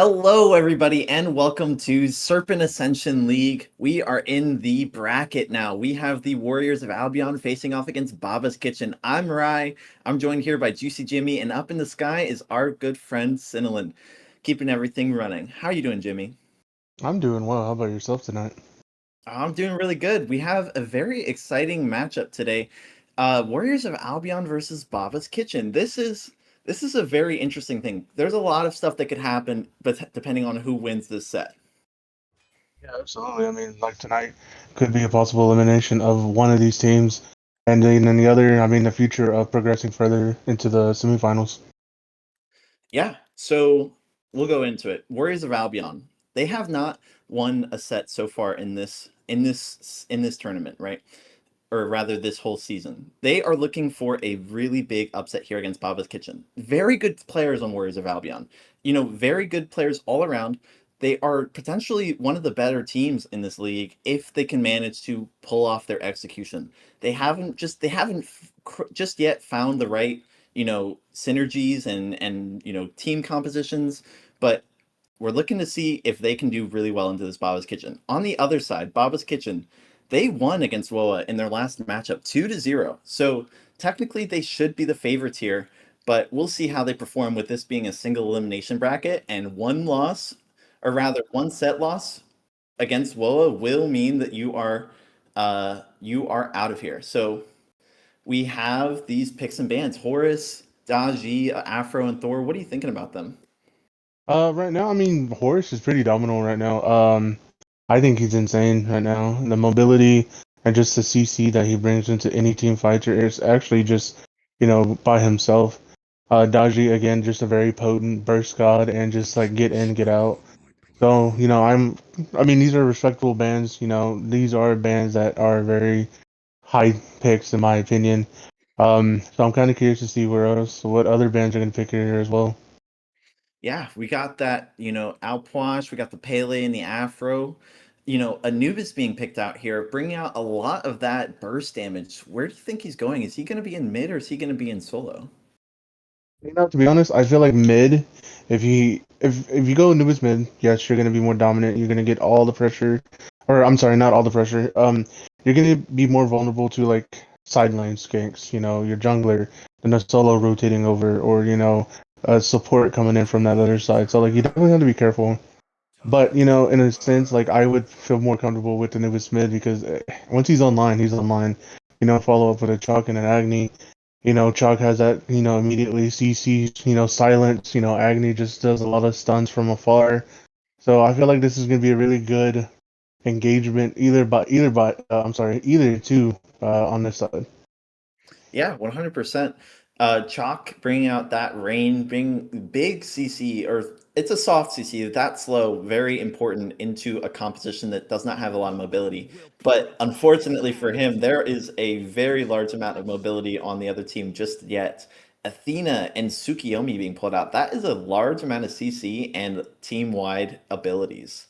Hello, everybody, and welcome to Serpent Ascension League. We are in the bracket now. We have the Warriors of Albion facing off against Baba's Kitchen. I'm Rai. I'm joined here by Juicy Jimmy, and up in the sky is our good friend Cinnalin, keeping everything running. How are you doing, Jimmy? I'm doing well. How about yourself tonight? I'm doing really good. We have a very exciting matchup today. Warriors of Albion versus Baba's Kitchen. This is a very interesting thing. There's a lot of stuff that could happen, but depending on who wins this set. Yeah, absolutely. I mean, like tonight could be a possible elimination of one of these teams, and then the other, I mean, the future of progressing further into the semifinals. Yeah, so we'll go into it. Warriors of Albion. They have not won a set so far in this tournament, right? Or rather this whole season. They are looking for a really big upset here against Baba's Kitchen. Very good players on Warriors of Albion. Very good players all around. They are potentially one of the better teams in this league if they can manage to pull off their execution. They haven't just yet found the right, synergies and team compositions, but we're looking to see if they can do really well into this Baba's Kitchen. On the other side, Baba's Kitchen, they won against WOA in their last matchup 2-0. So technically they should be the favorites here, but we'll see how they perform with this being a single elimination bracket, and one loss, or rather one set loss against WOA will mean that you are out of here. So we have these picks and bans. Horus, Daji, Afro, and Thor. What are you thinking about them? Right now, I mean, Horace is pretty dominant right now. I think he's insane right now. The mobility and just the CC that he brings into any team fighter is actually just, by himself. Daji again, just a very potent burst god and just like get in, get out. So, I mean, these are respectable bands. These are bands that are very high picks in my opinion. So I'm kind of curious to see what other bands are going to pick here as well. Yeah, we got that, Alpwash, we got the Pele and the Afro. Anubis being picked out here, bringing out a lot of that burst damage. Where do you think he's going? Is he going to be in mid or is he going to be in solo? To be honest, I feel like mid. If you go Anubis mid, yes, you're going to be more dominant. You're going to get all the pressure, or I'm sorry, not all the pressure. You're going to be more vulnerable to like side lane skanks. Your jungler, then a solo rotating over, or support coming in from that other side. So like you definitely have to be careful. But in a sense, like I would feel more comfortable with Anubis mid because once he's online, he's online. Follow up with a Chalk and an Agni. Chalk has that, immediately CCs, silence. Agni just does a lot of stuns from afar. So I feel like this is gonna be a really good engagement either two on this side. Yeah, 100%. Chalk bringing out that rain, bring big CC, or it's a soft CC, that slow, very important into a composition that does not have a lot of mobility. But unfortunately for him, there is a very large amount of mobility on the other team just yet. Athena and Tsukiyomi being pulled out. That is a large amount of CC and team-wide abilities.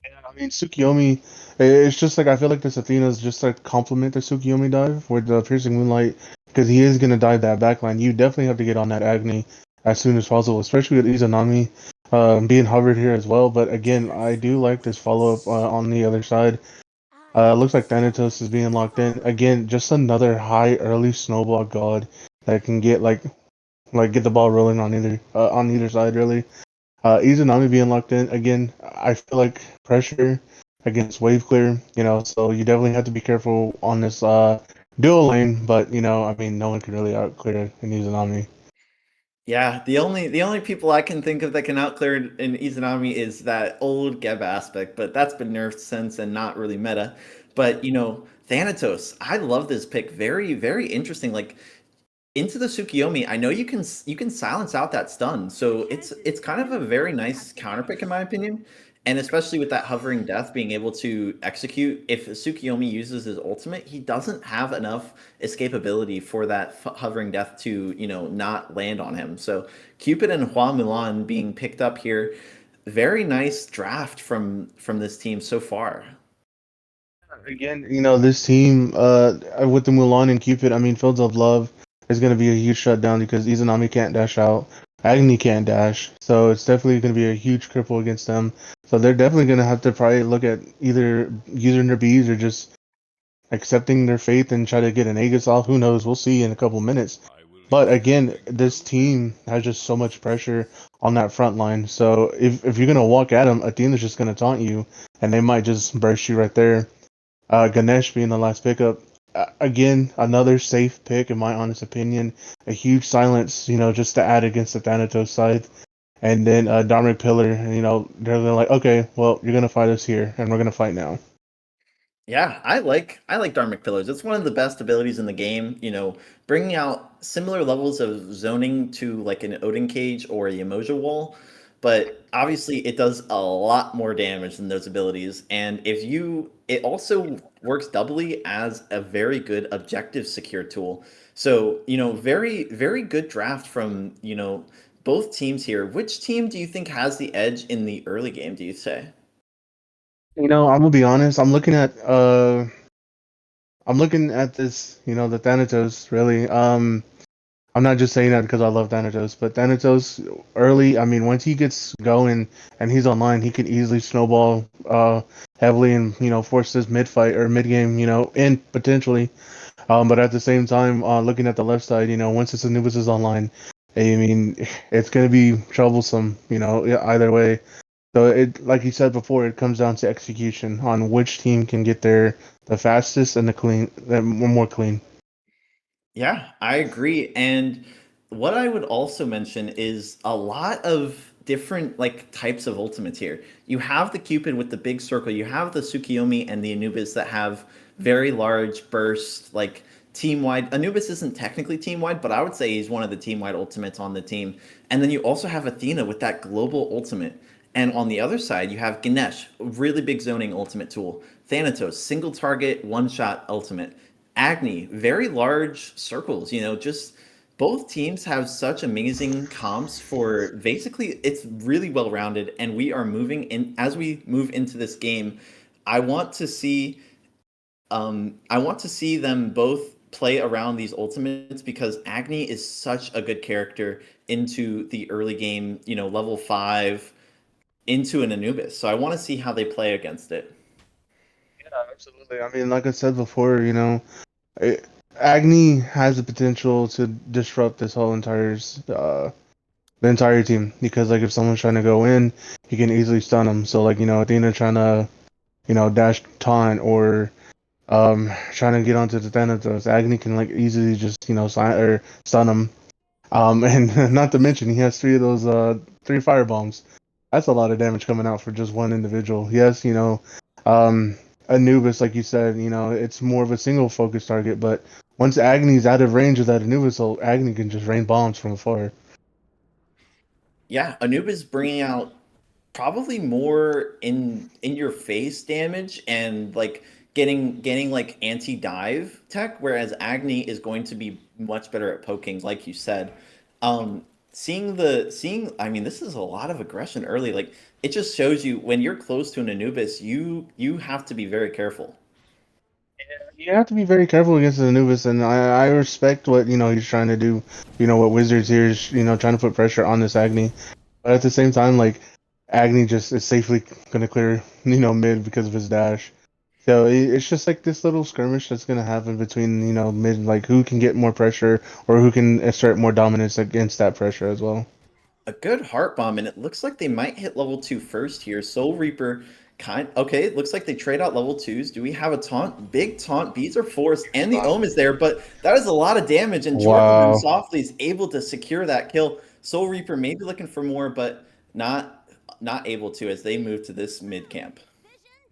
Yeah, I mean Tsukiyomi, it's just like I feel like this Athena is just like complement the Tsukiyomi dive with the piercing moonlight because he is gonna dive that backline. You definitely have to get on that Agni as soon as possible, especially with Izanami being hovered here as well. But again, I do like this follow up on the other side. Looks like Thanatos is being locked in again. Just another high early snowball god that can get like get the ball rolling on either side really. Izanami being locked in again. I feel like pressure against wave clear. So you definitely have to be careful on this dual lane. But I mean, no one can really out clear an Izanami. Yeah, the only people I can think of that can outclear in Izanami is that old Geb aspect, but that's been nerfed since and not really meta. But Thanatos, I love this pick. Very, very interesting. Like into the Tsukiyomi, I know you can silence out that stun, so it's kind of a very nice counter pick in my opinion, and especially with that hovering death being able to execute. If Tsukiyomi uses his ultimate, he doesn't have enough escapability for that hovering death to not land on him. So Cupid and Hua Mulan being picked up here, very nice draft from this team so far. Again, this team with the Mulan and Cupid, I mean, Fields of Love is going to be a huge shutdown because Izanami can't dash out. Agni can't dash, so it's definitely going to be a huge cripple against them. So they're definitely going to have to probably look at either using their bees or just accepting their fate and try to get an Aegis off. Who knows? We'll see in a couple minutes. But again, this team has just so much pressure on that front line. So if you're gonna walk at them, Athena's just gonna taunt you, and they might just burst you right there. Ganesh being the last pickup. Again, another safe pick in my honest opinion. A huge silence, just to add against the Thanatos side. And then Dharmic Pillar, they're like, okay, well, you're gonna fight us here, and we're gonna fight now. Yeah, I like Dharmic Pillars. It's one of the best abilities in the game. Bringing out similar levels of zoning to like an Odin Cage or a Emoja Wall, but obviously it does a lot more damage than those abilities. And it also works doubly as a very good objective secure tool. So very very good draft from both teams here. Which team do you think has the edge in the early game? Do you say? I'm gonna be honest. I'm looking at this, the Thanatos, really. I'm not just saying that because I love Thanatos, but Thanatos early, I mean, once he gets going and he's online, he can easily snowball heavily and, force this mid fight or mid game, and potentially. But at the same time, looking at the left side, once this Anubis is online, I mean, it's going to be troublesome, yeah, either way. So like you said before, it comes down to execution on which team can get there the fastest and the more clean. Yeah, I agree. And what I would also mention is a lot of different like types of ultimates here. You have the Cupid with the big circle, you have the Tsukiyomi and the Anubis that have very large bursts, like team wide. Anubis isn't technically team wide, but I would say he's one of the team wide ultimates on the team. And then you also have Athena with that global ultimate. And on the other side, you have Ganesh, a really big zoning ultimate tool. Thanatos, single target, one shot ultimate. Agni, very large circles. Just both teams have such amazing comps for basically it's really well rounded, and we are moving in as we move into this game. I want to see them both play around these ultimates because Agni is such a good character into the early game, level 5 into an Anubis. So I want to see how they play against it. Yeah, absolutely. I mean, like I said before, it, Agni has the potential to disrupt this whole the entire team because like if someone's trying to go in, he can easily stun them. So like Athena trying to dash taunt or trying to get onto the Thanatos, Agni can like easily just or stun him. And not to mention he has three fire bombs. That's a lot of damage coming out for just one individual. Yes, um, Anubis, like you said, it's more of a single focus target, but once Agni's out of range of that Anubis, so Agni can just rain bombs from afar. Yeah, Anubis bringing out probably more in your face damage and like getting like anti dive tech, whereas Agni is going to be much better at poking, like you said. Seeing I mean, this is a lot of aggression early. Like it just shows you when you're close to an Anubis, you have to be very careful. You have to be very careful against the Anubis, and I respect what he's trying to do. What Wizards here is trying to put pressure on this Agni, but at the same time, like Agni just is safely gonna clear mid because of his dash. So it's just like this little skirmish that's gonna happen between mid, like who can get more pressure or who can assert more dominance against that pressure as well. A good heart bomb, and it looks like they might hit level 2 first here. Soul Reaper okay, it looks like they trade out level 2s. Do we have a taunt? Big taunt, bees are forced, and the ohm is there, but that is a lot of damage, and Jordan then Wow. softly is able to secure that kill. Soul Reaper may be looking for more, but not able to as they move to this mid camp.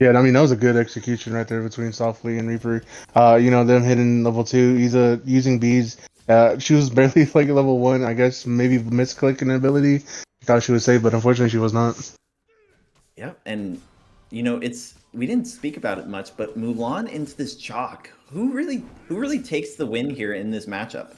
Yeah, I mean that was a good execution right there between Softly and Reaper. Them hitting level 2. He's using bees. She was barely like level 1. I guess maybe misclicking ability. Thought she was safe, but unfortunately she was not. Yep, and it's we didn't speak about it much, but Mulan into this chalk. Who really takes the win here in this matchup?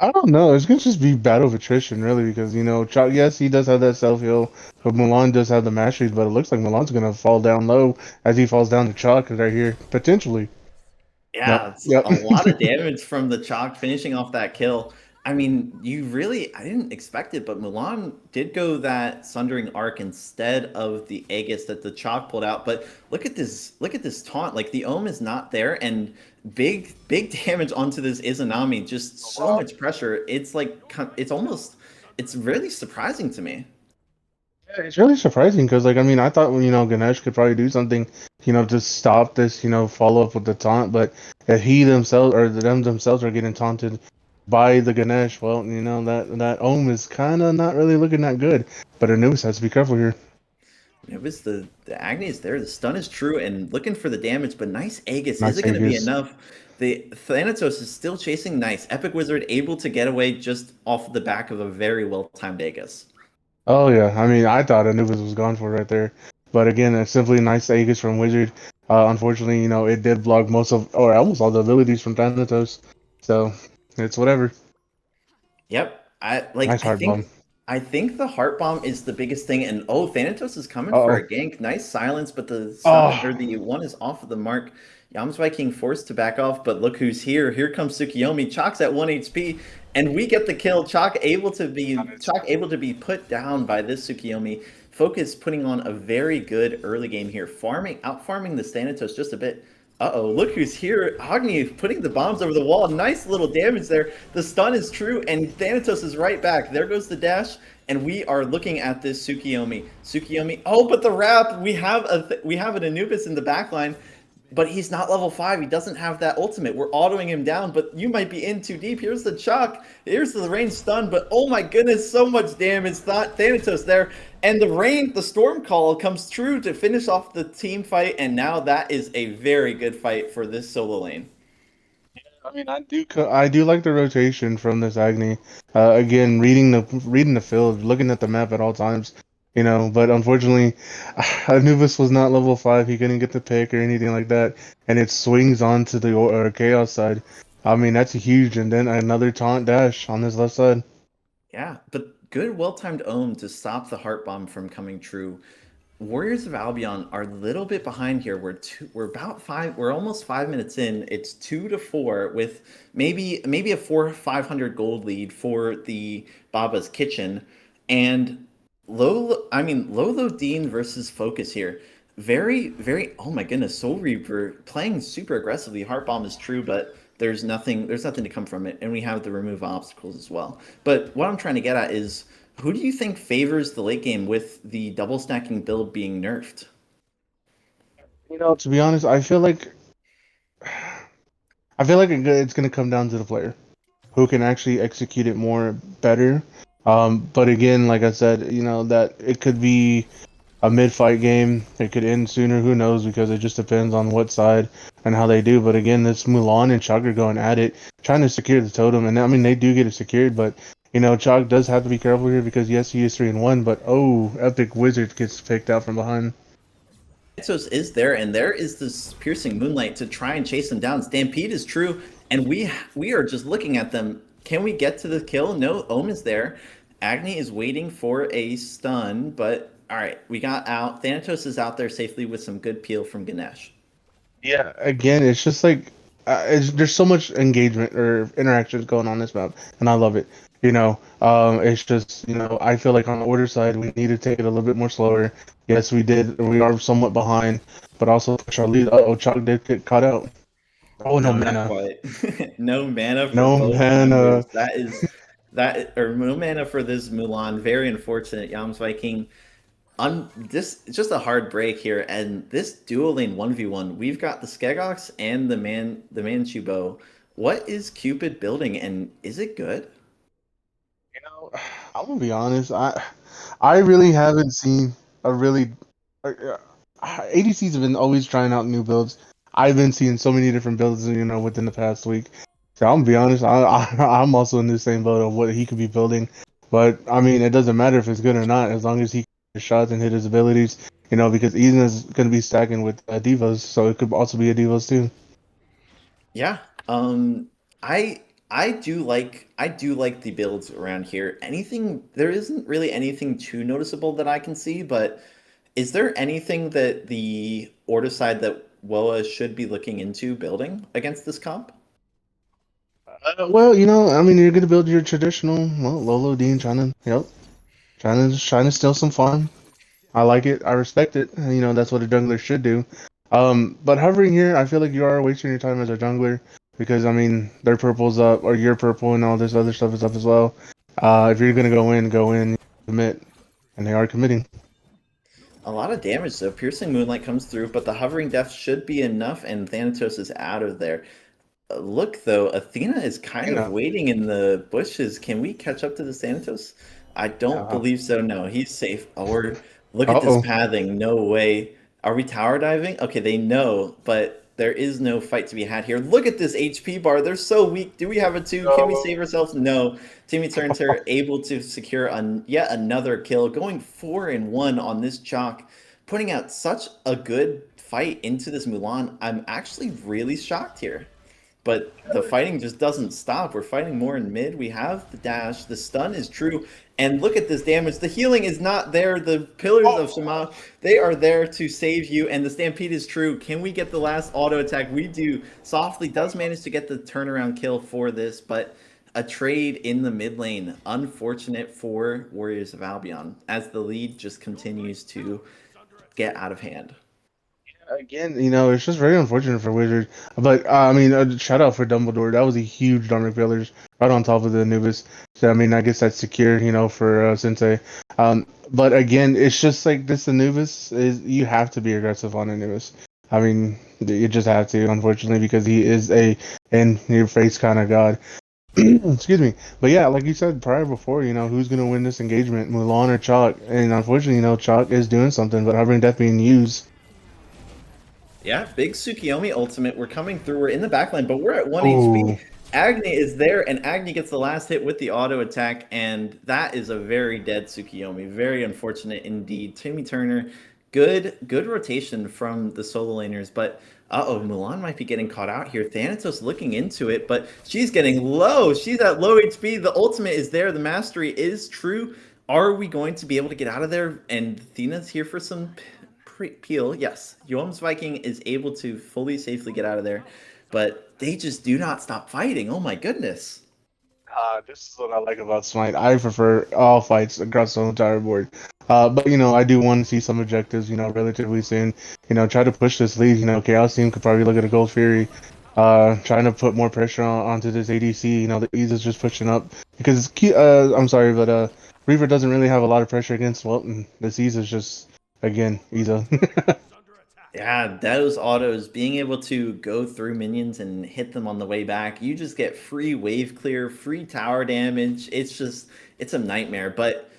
I don't know. It's gonna just be battle of attrition, really, because Chuck. Yes, he does have that self heal, but Milan does have the masteries. But it looks like Milan's gonna fall down low as he falls down to Chuck right here, potentially. Yep. Yeah, it's Yep. a lot of damage from the chalk finishing off that kill. I mean, I didn't expect it, but Mulan did go that Sundering Arc instead of the Aegis that the Chalk pulled out. But look at this taunt. Like the Ohm is not there, and big damage onto this Izanami. Just so much pressure. It's like it's really surprising to me. Yeah, it's really surprising because, like, I mean, I thought, Ganesh could probably do something, to stop this, follow up with the taunt. But if he themselves or them themselves are getting taunted by the Ganesh, well, that Ohm is kind of not really looking that good. But Anubis has to be careful here. It was the Agni is there. The stun is true, and looking for the damage. But nice Aegis. Is Nice it going to be Aegis. enough? The Thanatos is still chasing. Nice Epic Wizard able to get away just off the back of a very well timed Aegis. Oh yeah, I mean, I thought Anubis was gone for right there, but again, it's simply a nice Aegis from Wizard. Unfortunately, it did block most of, or almost all the abilities from Thanatos, so it's whatever. Yep. Nice hard bomb. I think the heart bomb is the biggest thing, and oh, Thanatos is coming for Uh-oh. a gank. Nice silence, but the stun or Oh, the one is off of the mark. Yam's Viking forced to back off, but look who's here. Here comes Tsukiyomi. Chalk's at 1 HP, and we get the kill. Chalk able to be put down by this Tsukiyomi. Focus putting on a very good early game here, out farming the Thanatos just a bit. Uh-oh, look who's here. Agni putting the bombs over the wall. Nice little damage there. The stun is true, and Thanatos is right back. There goes the dash, and we are looking at this Tsukiyomi. Tsukiyomi. Oh, but the wrap. We have an Anubis in the backline, but he's not level 5. He doesn't have that ultimate. We're autoing him down, but you might be in too deep. Here's the Chalk. Here's the rain stun, but oh my goodness, so much damage. Thanatos there. And the storm call comes true to finish off the team fight, and now that is a very good fight for this solo lane. I mean, I do like the rotation from this Agni. Again, reading the field, looking at the map at all times. But unfortunately, Anubis was not level 5. He couldn't get the pick or anything like that, and it swings onto the Chaos side. I mean, that's huge, and then another taunt dash on his left side. Yeah, but good, well-timed ohm to stop the heart bomb from coming true. Warriors of Albion are a little bit behind here. We're about five. We're almost 5 minutes in. It's 2-4 with maybe a 500 gold lead for the Baba's Kitchen, and Lolo Dean versus Focus here. Very. Oh my goodness, Soul Reaper playing super aggressively. Heart Bomb is true, but there's nothing to come from it, and we have the remove obstacles as well. But what I'm trying to get at is who do you think favors the late game with the double stacking build being nerfed? To be honest, I feel like it's gonna come down to the player who can actually execute it more better. But again, like I said, that it could be a mid-fight game. It could end sooner. Who knows? Because it just depends on what side and how they do. But again, this Mulan and Chug are going at it, trying to secure the totem. And I mean, they do get it secured, but Chug does have to be careful here because yes, he is 3-1. But oh, Epic Wizard gets picked out from behind. Exos is there, and there is this piercing moonlight to try and chase them down. Stampede is true, and we are just looking at them. Can we get to the kill? No, Ohm is there. Agni is waiting for a stun, but all right, we got out. Thanatos is out there safely with some good peel from Ganesh. Yeah, again, it's just like there's so much engagement or interactions going on this map, and I love it. It's just I feel like on the order side we need to take it a little bit more slower. Yes, we did. We are somewhat behind, but also push our lead. Oh, Chalk did get caught out. Oh, no No, not mana, quite. No mana for no both members. mana. Or no mana for this Mulan. Very unfortunate. Yams Viking. This it's just a hard break here, and this dual lane 1v1. We've got the Skegox and the Manchubo. What is Cupid building, and is it good? You know, I'm gonna be honest. I really haven't seen a really. ADCs have been always trying out new builds. I've been seeing so many different builds, within the past week. So I'm gonna be honest. I'm also in the same boat of what he could be building. But I mean, it doesn't matter if it's good or not, as long as he can hit his shots and hit his abilities. Because Eden is gonna be stacking with divas, so it could also be a divas too. Yeah. Um, I do like the builds around here. There isn't really anything too noticeable that I can see, but is there anything that the order side that WOA should be looking into building against this comp? Well, I mean, you're gonna build your traditional, well, Lolo Dean trying to, trying to steal some farm. I like it. I respect it. That's what a jungler should do. But hovering here, I feel like you are wasting your time as a jungler because I mean, their purple's up or your purple and all this other stuff is up as well. If you're gonna go in, commit, and they are committing. A lot of damage though. Piercing Moonlight comes through, but the hovering death should be enough, and Thanatos is out of there. Look though, Athena is kind You of know, waiting in the bushes. Can we catch up to the Thanatos? I don't uh believe so. No, he's safe. Or look at this oh. pathing. No way. Are we tower diving? Okay, they know, but there is no fight to be had here. Look at this HP bar. They're so weak. Do we have a two? Can we No. save ourselves? No. Timmy Turner able to secure yet another kill, going 4-1 on this chalk, putting out such a good fight into this Mulan. I'm actually really shocked here. But the fighting just doesn't stop. We're fighting more in mid. We have the dash. The stun is true. And look at this damage. The healing is not there. The pillars of Shema, they are there to save you. And the stampede is true. Can we get the last auto attack? We do. Softly does manage to get the turnaround kill for this, but a trade in the mid lane. Unfortunate for Warriors of Albion as the lead just continues to get out of hand. Again, it's just very unfortunate for Wizards. But I mean, shout out for Dumbledore. That was a huge Dark Pillars right on top of the Anubis. So I mean, I guess that's secure, for Sensei. But again, it's just like this Anubis is you have to be aggressive on Anubis. I mean, you just have to, unfortunately, because he is a in your face kind of god. Excuse me. But yeah, like you said prior before, who's gonna win this engagement, Mulan or Chalk? And unfortunately, Chalk is doing something, but having death being used. Yeah, big Tsukiyomi ultimate. We're coming through. We're in the backline, but we're at 1 Oh. HP. Agni is there, and Agni gets the last hit with the auto attack, and that is a very dead Tsukiyomi. Very unfortunate indeed. Timmy Turner, good rotation from the solo laners, but uh-oh, Mulan might be getting caught out here. Thanatos looking into it, but she's getting low. She's at low HP. The ultimate is there. The mastery is true. Are we going to be able to get out of there? And Athena's here for some peel. Yes, Yoam's Viking is able to fully safely get out of there, but they just do not stop fighting. Oh my goodness. This is what I like about Smite. I prefer all fights across the entire board. But I do want to see some objectives, relatively soon. Try to push this lead. Chaos Team could probably look at a Gold Fury, trying to put more pressure onto this ADC. The ease is just pushing up because I'm sorry, but Reaver doesn't really have a lot of pressure against Welton. This ease is just again Ease. Yeah, those autos, being able to go through minions and hit them on the way back, you just get free wave clear, free tower damage. It's a nightmare. But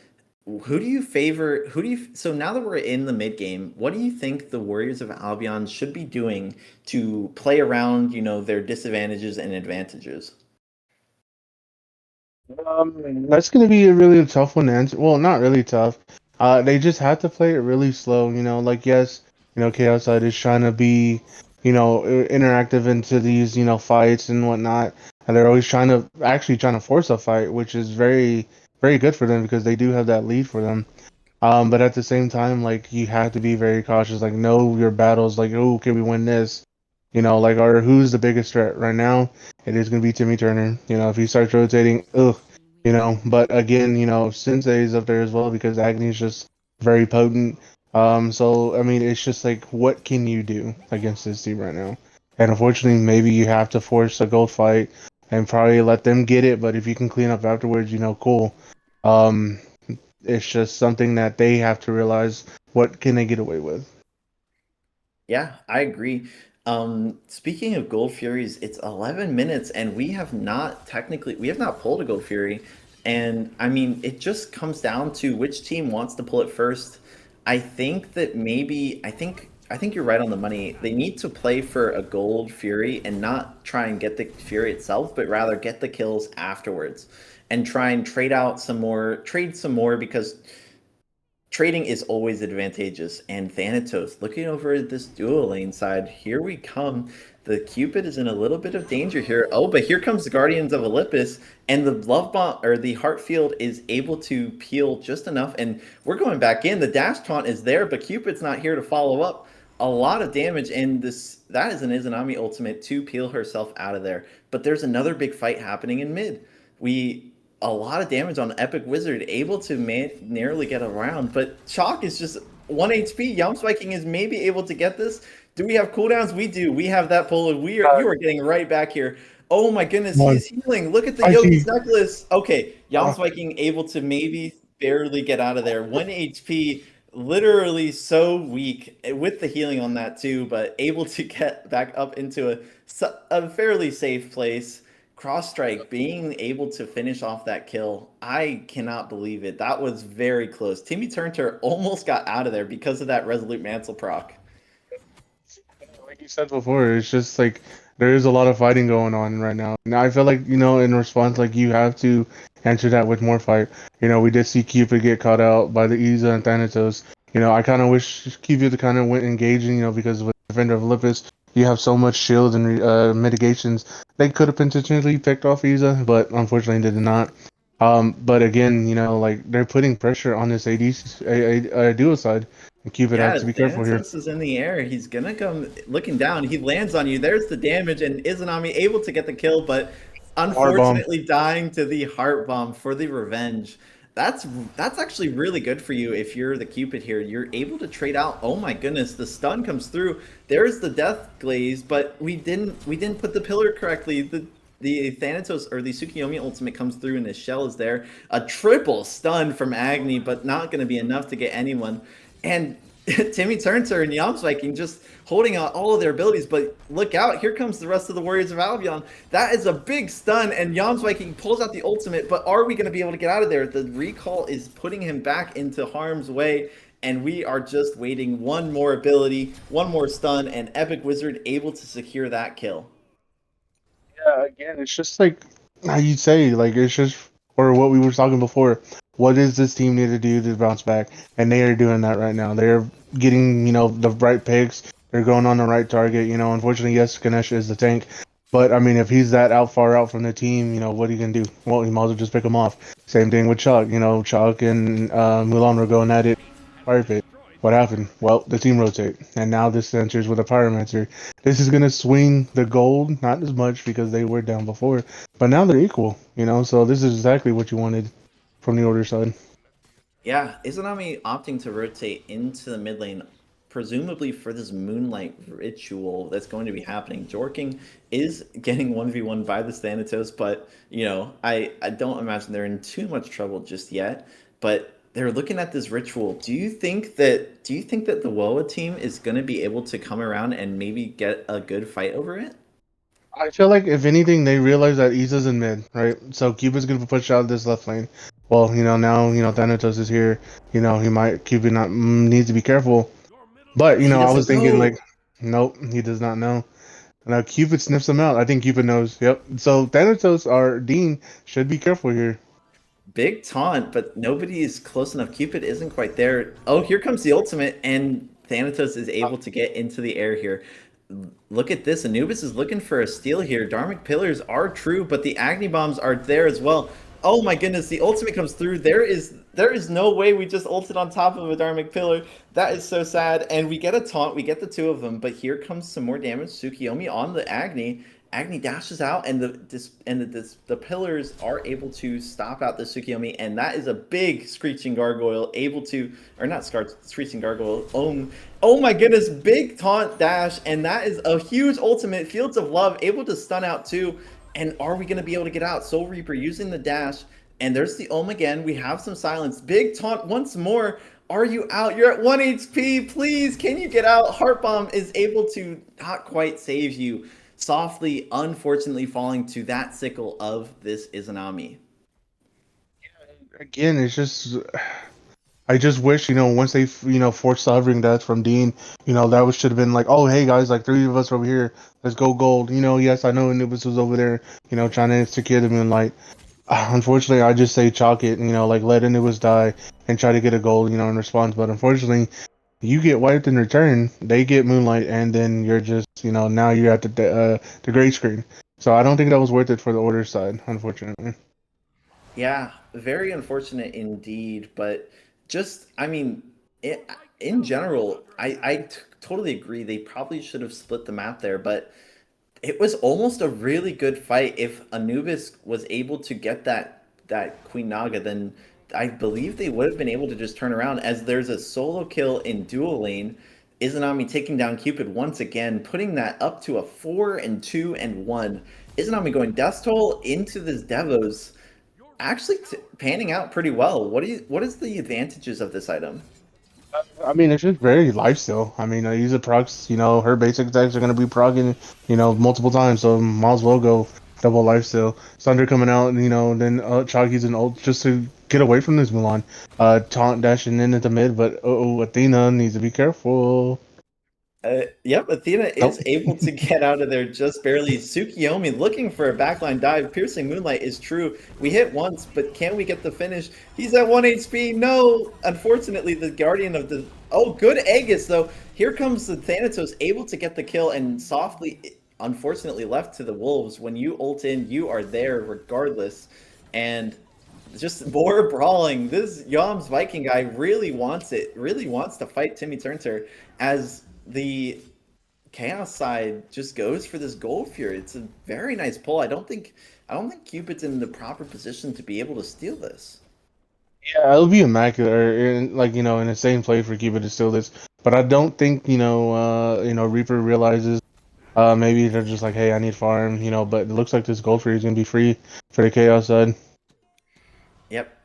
who do you favor? So now that we're in the mid game, what do you think the Warriors of Albion should be doing to play around, their disadvantages and advantages? That's going to be a really tough one to answer. Well, not really tough. They just have to play it really slow. Like yes, Chaos Side is trying to be, interactive into these, fights and whatnot, and they're always trying to force a fight, which is very, very good for them because they do have that lead for them. But at the same time, like you have to be very cautious. Like know your battles. Like, oh, can we win this? Like, or who's the biggest threat right now? It is going to be Timmy Turner. If he starts rotating, ugh. But again, Sensei's up there as well because Agni's just very potent. So I mean, it's just like, what can you do against this team right now? And unfortunately, maybe you have to force a gold fight and probably let them get it. But if you can clean up afterwards, cool. Um, it's just something that they have to realize what can they get away with. Yeah, I agree. Speaking of Gold Furies, it's 11 minutes and we have not pulled a Gold Fury. And I mean, it just comes down to which team wants to pull it first. I think you're right on the money. They need to play for a Gold Fury and not try and get the Fury itself, but rather get the kills afterwards and try and trade some more because trading is always advantageous. And Thanatos looking over at this dual lane side. Here we come. The Cupid is in a little bit of danger here. Oh, but here comes the Guardians of Olympus, and the love bomb or the Heartfield is able to peel just enough. And we're going back in. The dash taunt is there, but Cupid's not here to follow up. a lot of damage, and this that is an Izanami ultimate to peel herself out of there. But there's another big fight happening in mid. We a lot of damage on Epic Wizard, able to narrowly get around, but Chalk is just 1 HP. Yum Spiking is maybe able to get this. Do we have cooldowns? We do. We have that pull, and you are getting right back here. Oh my goodness, he One. is healing. Look at the I Yogi's see. necklace. Okay, Yam Uh, Spiking able to maybe barely get out of there. 1 HP, literally so weak with the healing on that too, but able to get back up into a fairly safe place. Cross Strike being able to finish off that kill. I cannot believe it. That was very close. Timmy Turner almost got out of there because of that Resolute Mantle proc. like you said before, it's just like there is a lot of fighting going on right now. And I feel like, in response, like you have to answer that with more fight. We did see Cupid get caught out by the Iza and Thanatos. I kind of wish Cupid kind of went engaging, because with Defender of Olympus, you have so much shield and mitigations. They could have potentially picked off Iza, but unfortunately they did not. But again, like they're putting pressure on this duo side, and Cupid has Yeah, to be careful here. Thanatos is in the air. He's gonna come looking down. He lands on you. There's the damage, and Izanami able to get the kill, but Hard bomb. unfortunately dying to the heart bomb for the revenge. That's that's actually really good for you if you're the Cupid here. You're able to trade out. Oh my goodness, the stun comes through. There's the death glaze, but we didn't put the pillar correctly. The Thanatos or the Tsukiyomi ultimate comes through and the shell is there. A triple stun from Agni, but not going to be enough to get anyone. And Timmy Turner and Yams Viking just holding out all of their abilities, but look out, here comes the rest of the Warriors of Albion. That is a big stun, and Yams Viking pulls out the ultimate, but are we going to be able to get out of there? The recall is putting him back into harm's way, and we are just waiting one more ability, one more stun, and Epic Wizard able to secure that kill. Yeah, again, it's just like how you say, like it's just or what we were talking before. What does this team need to do to bounce back? And they are doing that right now. They're getting, the right picks. They're going on the right target. Unfortunately, yes, Ganesh is the tank, but I mean, if he's that far out from the team, what are you gonna do? Well, you might as well just pick him off. Same thing with Chuck. Chuck and Mulan were going at it. Fire pit. What happened? Well, the team rotate, and now this enters with a Pyromancer. This is gonna swing the gold, not as much because they were down before, but now they're equal. So this is exactly what you wanted from the order side. Yeah, Izanami opting to rotate into the mid lane, presumably for this Moonlight ritual that's going to be happening. Jorking is getting 1v1 by the Thanatos, but, I don't imagine they're in too much trouble just yet. But they're looking at this ritual. Do you think that the WOA team is going to be able to come around and maybe get a good fight over it? I feel like if anything, they realize that Isa's in mid, right? So Cupid's gonna push out this left lane. Well, now Thanatos is here. He might Cupid not needs to be careful. But He I was doesn't thinking like, know. nope, he does not know. Now Cupid sniffs him out. I think Cupid knows. Yep. So Thanatos or Dean should be careful here. Big taunt, but nobody is close enough. Cupid isn't quite there. Oh, here comes the ultimate, and Thanatos is able to get into the air here. Look at this. Anubis is looking for a steal here. Dharmic Pillars are true, but the Agni Bombs are there as well. Oh my goodness, the ultimate comes through. There is no way we just ulted on top of a Dharmic Pillar. That is so sad. And we get a taunt. We get the two of them, but here comes some more damage. Tsukiyomi on the Agni. Agni dashes out, and the pillars are able to stop out the Tsukiyomi, and that is a big Screeching Gargoyle able to, or not Screeching Gargoyle. Oh my goodness, big taunt dash, and that is a huge ultimate. Fields of Love able to stun out too, and are we gonna be able to get out? Soul Reaper using the dash, and there's the Ohm again. We have some silence. Big taunt once more. Are you out? You're at 1 HP. Please, can you get out? Heart Bomb is able to not quite save you, softly, unfortunately falling to that sickle of this Izanami. Again, it's just I just wish, once they, forced the hovering death from Dean, that should have been like, oh, hey guys, like three of us over here, let's go gold. Yes, I know Anubis was over there, trying to secure the moonlight. Unfortunately, I just say chalk it, like let Anubis die and try to get a gold, in response. But unfortunately, you get wiped in return, they get moonlight, and then you're just, now you're at the gray screen. So I don't think that was worth it for the order side, unfortunately. Yeah, very unfortunate indeed, but just, I mean, it, in general, totally agree. They probably should have split the map there, but it was almost a really good fight. If Anubis was able to get that Queen Naga, then I believe they would have been able to just turn around as there's a solo kill in dual lane. Izanami taking down Cupid once again, putting that up to a 4 and 2 and 1. Izanami going Death Toll into this Devos, actually panning out pretty well. What is the advantages of this item? I mean, it's just very lifesteal. I mean, I use it procs. Her basic attacks are gonna be proccing, multiple times. So might as well go double lifesteal. Thunder coming out, and then Chalk using ult just to get away from this Mulan. Taunt dashing in at the mid, but Athena needs to be careful. Yep, Athena Nope. is able to get out of there just barely. Tsukiyomi looking for a backline dive. Piercing Moonlight is true. We hit once, but can we get the finish? He's at 1 HP. No! Unfortunately, the Guardian of the... Oh, good Aegis, though. Here comes the Thanatos, able to get the kill and softly, unfortunately, left to the Wolves. When you ult in, you are there regardless. And just more brawling. This Yom's Viking guy really wants it, really wants to fight Timmy Turner as the Chaos side just goes for this Gold Fury. It's a very nice pull. I don't think Cupid's in the proper position to be able to steal this. Yeah, it'll be immaculate, or like in the same play for Cupid to steal this. But I don't think Reaper realizes. Maybe they're just like, hey, I need farm, But it looks like this gold free is gonna be free for the chaos side. Yep.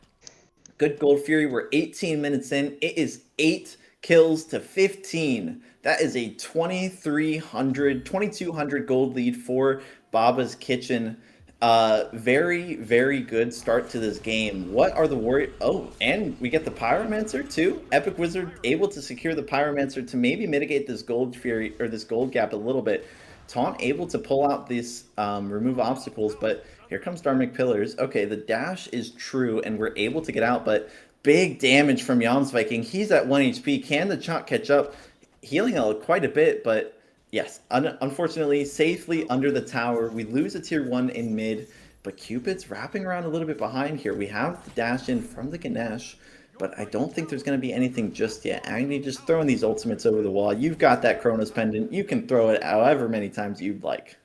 Good Gold Fury. We're 18 minutes in. It is 8 kills to 15. That is a 2,200 gold lead for Baba's Kitchen. Very, very good start to this game. What are the Warrior? Oh, and we get the Pyromancer too. Epic Wizard able to secure the Pyromancer to maybe mitigate this Gold Fury or this gold gap a little bit. Taunt able to pull out these remove obstacles, but here comes Dharmic Pillars. Okay, the dash is true, and we're able to get out, but big damage from Jans Viking. He's at 1 HP. Can the Chunk catch up? Healing quite a bit, but yes, unfortunately, safely under the tower. We lose a tier 1 in mid, but Cupid's wrapping around a little bit behind here. We have the dash in from the Ganesh, but I don't think there's going to be anything just yet. Agni just throwing these ultimates over the wall. You've got that Chronos Pendant. You can throw it however many times you'd like.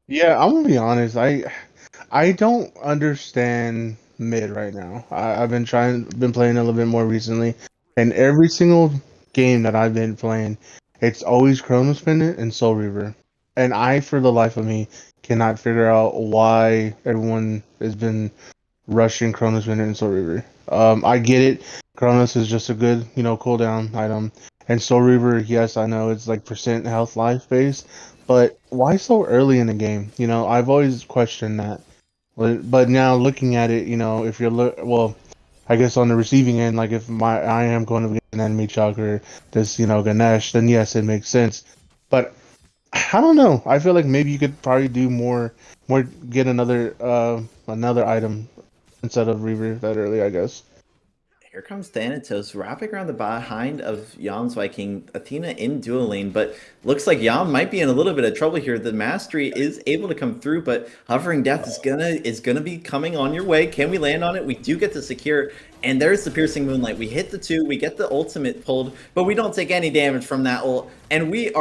Yeah, I'm gonna be honest. I don't understand mid right now. I've been playing a little bit more recently, and every single game that I've been playing, it's always Chronos Pendant and Soul Reaver, and I, for the life of me, cannot figure out why everyone has been rushing Chronos Pendant and Soul Reaver. I get it. Chronos is just a good, cooldown item. And Soul Reaver, yes, I know it's like percent health life based, but why so early in the game? I've always questioned that. But now looking at it, if you're well, I guess on the receiving end, like if I am going to get an enemy Chuck or this, Ganesh, then yes, it makes sense. But I don't know. I feel like maybe you could probably do more, get another item instead of Reaver that early, I guess. Here comes Thanatos wrapping around the behind of Yam's Viking. Athena in dual lane, but looks like Yam might be in a little bit of trouble here. The mastery is able to come through, but Hovering Death is gonna be coming on your way. Can we land on it? We do get to secure, and there's the Piercing Moonlight. We hit the 2, we get the ultimate pulled, but we don't take any damage from that ult, and we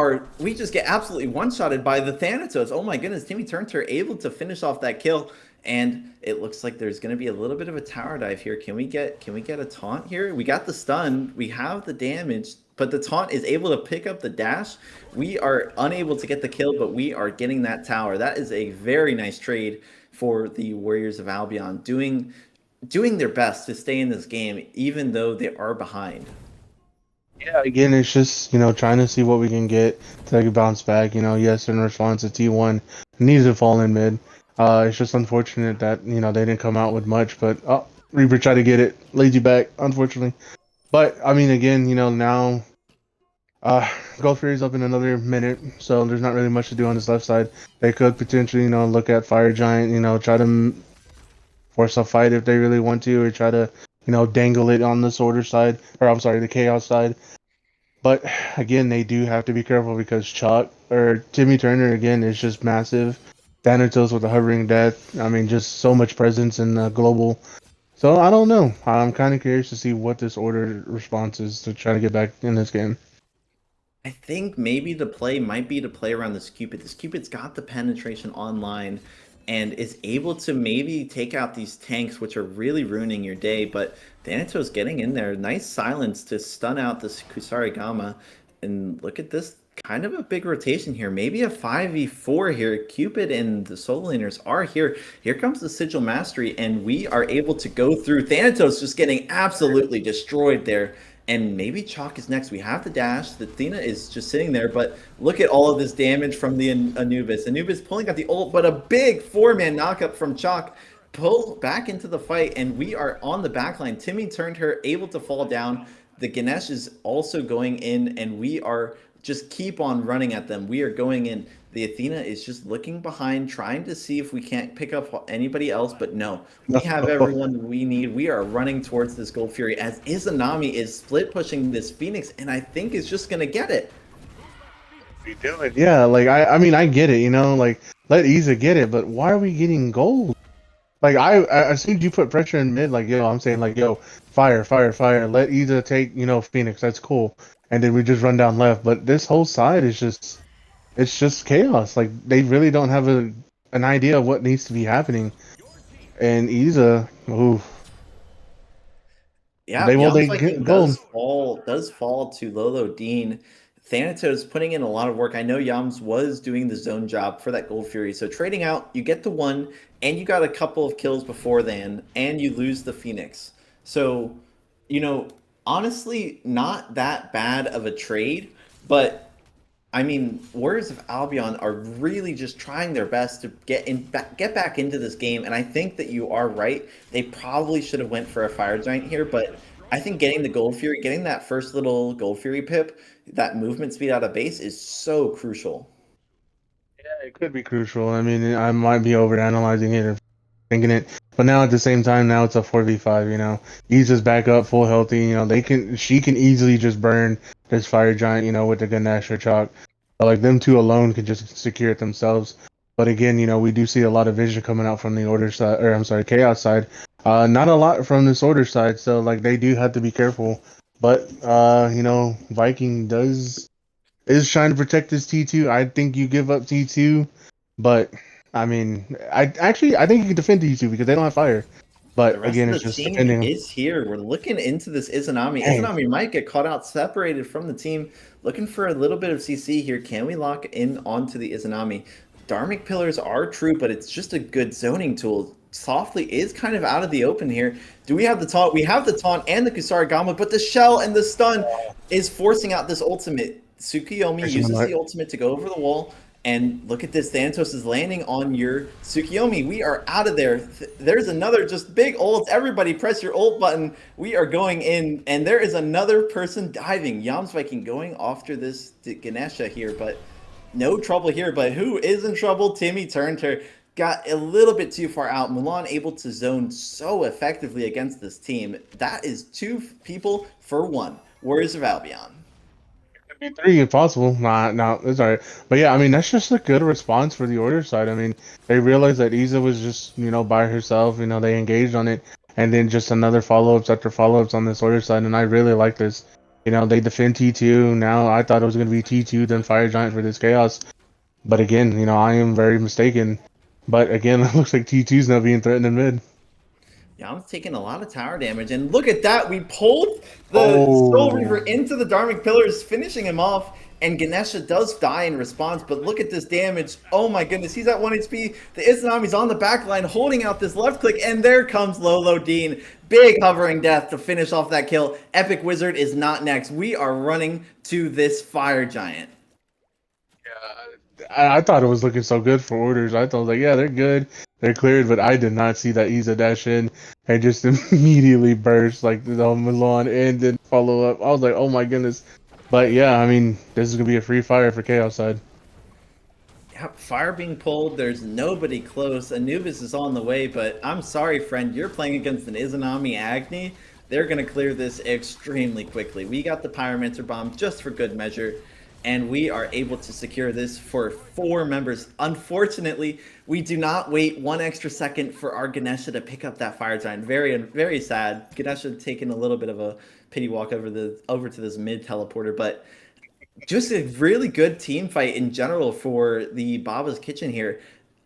just get absolutely one-shotted by the Thanatos. Oh my goodness, Timmy Turner able to finish off that kill. And it looks like there's going to be a little bit of a tower dive here. Can we get a taunt here? We got the stun. We have the damage, but the taunt is able to pick up the dash. We are unable to get the kill, but we are getting that tower. That is a very nice trade for the Warriors of Albion, doing their best to stay in this game, even though they are behind. Yeah, again, it's just trying to see what we can get to bounce back. Yes, in response to T1 needs to fall in mid. It's just unfortunate that they didn't come out with much, but Reaper tried to get it, laid you back, unfortunately. But I mean, again, now Gold Fury's up in another minute, so there's not really much to do on this left side. They could potentially look at Fire Giant, try to force a fight if they really want to, or try to dangle it on the Sorter side, or I'm sorry, the Chaos side. But again, they do have to be careful because Chuck or Timmy Turner again is just massive. Thanatos with the hovering death. I mean, just so much presence in the global. So I don't know. I'm kind of curious to see what this order response is to try to get back in this game. I think maybe the play might be to play around this Cupid. This Cupid's got the penetration online and is able to maybe take out these tanks, which are really ruining your day. But Thanatos getting in there. Nice silence to stun out this Kusarigama. And look at this, kind of a big rotation here. Maybe a 5v4 here. Cupid and the solo laners are here. Here comes the Sigil Mastery, and we are able to go through. Thanatos just getting absolutely destroyed there. And maybe Chalk is next. We have the dash. The Athena is just sitting there, but look at all of this damage from the Anubis. Anubis pulling out the ult, but a big four-man knockup from Chalk. Pull back into the fight, and we are on the backline. Timmy turned her, able to fall down. The Ganesh is also going in, and we are just keep on running at them. We are going in. The Athena is just looking behind, trying to see if we can't pick up anybody else, but no. We have everyone we need. We are running towards this Gold Fury as Izanami is split pushing this Phoenix, and I think is just going to get it. We do it. Yeah, like I mean I get it, you know, like let Iza get it, but why are we getting gold? Like as soon as you put pressure in mid, like yo, I'm saying like yo, fire, fire, fire. Let Iza take, you know, Phoenix. That's cool. And then we just run down left. But this whole side is just it's just chaos. Like they really don't have an idea of what needs to be happening. And Iza, ooh, Yeah, they Yams get Viking gold. does fall to Lolo Dean. Thanatos putting in a lot of work. I know Yams was doing the zone job for that Gold Fury. So trading out, you get the one, and you got a couple of kills before then, and you lose the Phoenix. So, you know, honestly, not that bad of a trade, but I mean, Warriors of Albion are really just trying their best to get back into this game, and I think that you are right. They probably should have went for a Fire Giant here, but I think getting the Gold Fury, getting that first little Gold Fury pip, that movement speed out of base is so crucial. Yeah, it could be crucial. I mean, I might be overanalyzing it or thinking it, but now at the same time, now it's a 4v5. You know, Iza's back up, full healthy. You know, she can easily just burn this fire giant. You know, with the Ganesh or Chalk. Like them two alone could just secure it themselves. But again, you know, we do see a lot of vision coming out from the order side, or I'm sorry, chaos side. Not a lot from this order side, so like they do have to be careful. But you know, Viking does is trying to protect his T2. I think you give up T2, but I mean, I think you can defend T2 because they don't have fire. The But rest again, of it's the just team defending. is here. We're looking into this Izanami. Dang. Izanami might get caught out, separated from the team. Looking for a little bit of CC here. Can we lock in onto the Izanami? Dharmic Pillars are true, but it's just a good zoning tool. Softly is kind of out of the open here. Do we have the taunt? We have the taunt and the Kusarigama, but the shell and the stun is forcing out this ultimate. Tsukiyomi Actually, uses the ultimate to go over the wall. And look at this, Thanatos is landing on your Tsukiyomi. We are out of there. There's another just big ult. Everybody press your ult button. We are going in, and there is another person diving. Yams Viking going after this Ganesha here, but no trouble here. But who is in trouble? Timmy turned her. Got a little bit too far out. Mulan able to zone so effectively against this team. That is two people for one. Warriors of Albion. three if possible. Nah, no, it's alright. But yeah, I mean that's just a good response for the order side. I mean, they realized that Iza was just, you know, by herself, you know, they engaged on it and then just another follow-ups after follow-ups on this order side, and I really like this. You know, they defend T2. Now I thought it was gonna be T2 then Fire Giant for this chaos. But again, you know, I am very mistaken. But again, it looks like T2's now being threatened in mid. Yam's taking a lot of tower damage, and look at that. We pulled the Soul Reaver Oh, into the Dharmic Pillars, finishing him off, and Ganesha does die in response, but look at this damage. Oh my goodness, he's at 1 HP. The Izanami's on the back line, holding out this left click, and there comes Lolo Dean. Big hovering death to finish off that kill. Epic Wizard is not next. We are running to this Fire Giant. I thought it was looking so good for orders. I thought like, yeah, they're good, they're cleared, but I did not see that Iza dash in and just immediately burst like the Milan and then follow up. I was like, oh my goodness. But yeah, I mean, this is gonna be a free fire for Chaos side. Yep, fire being pulled. There's nobody close. Anubis is on the way, but I'm sorry, friend. You're playing against an Izanami Agni. They're going to clear this extremely quickly. We got the Pyromancer Bomb just for good measure. and we are able to secure this for 4 members. Unfortunately, we do not wait 1 extra second for our Ganesha to pick up that fire giant. Very, very sad. Ganesha taking a little bit of a pity walk over to this mid teleporter, but just a really good team fight in general for the Baba's Kitchen here.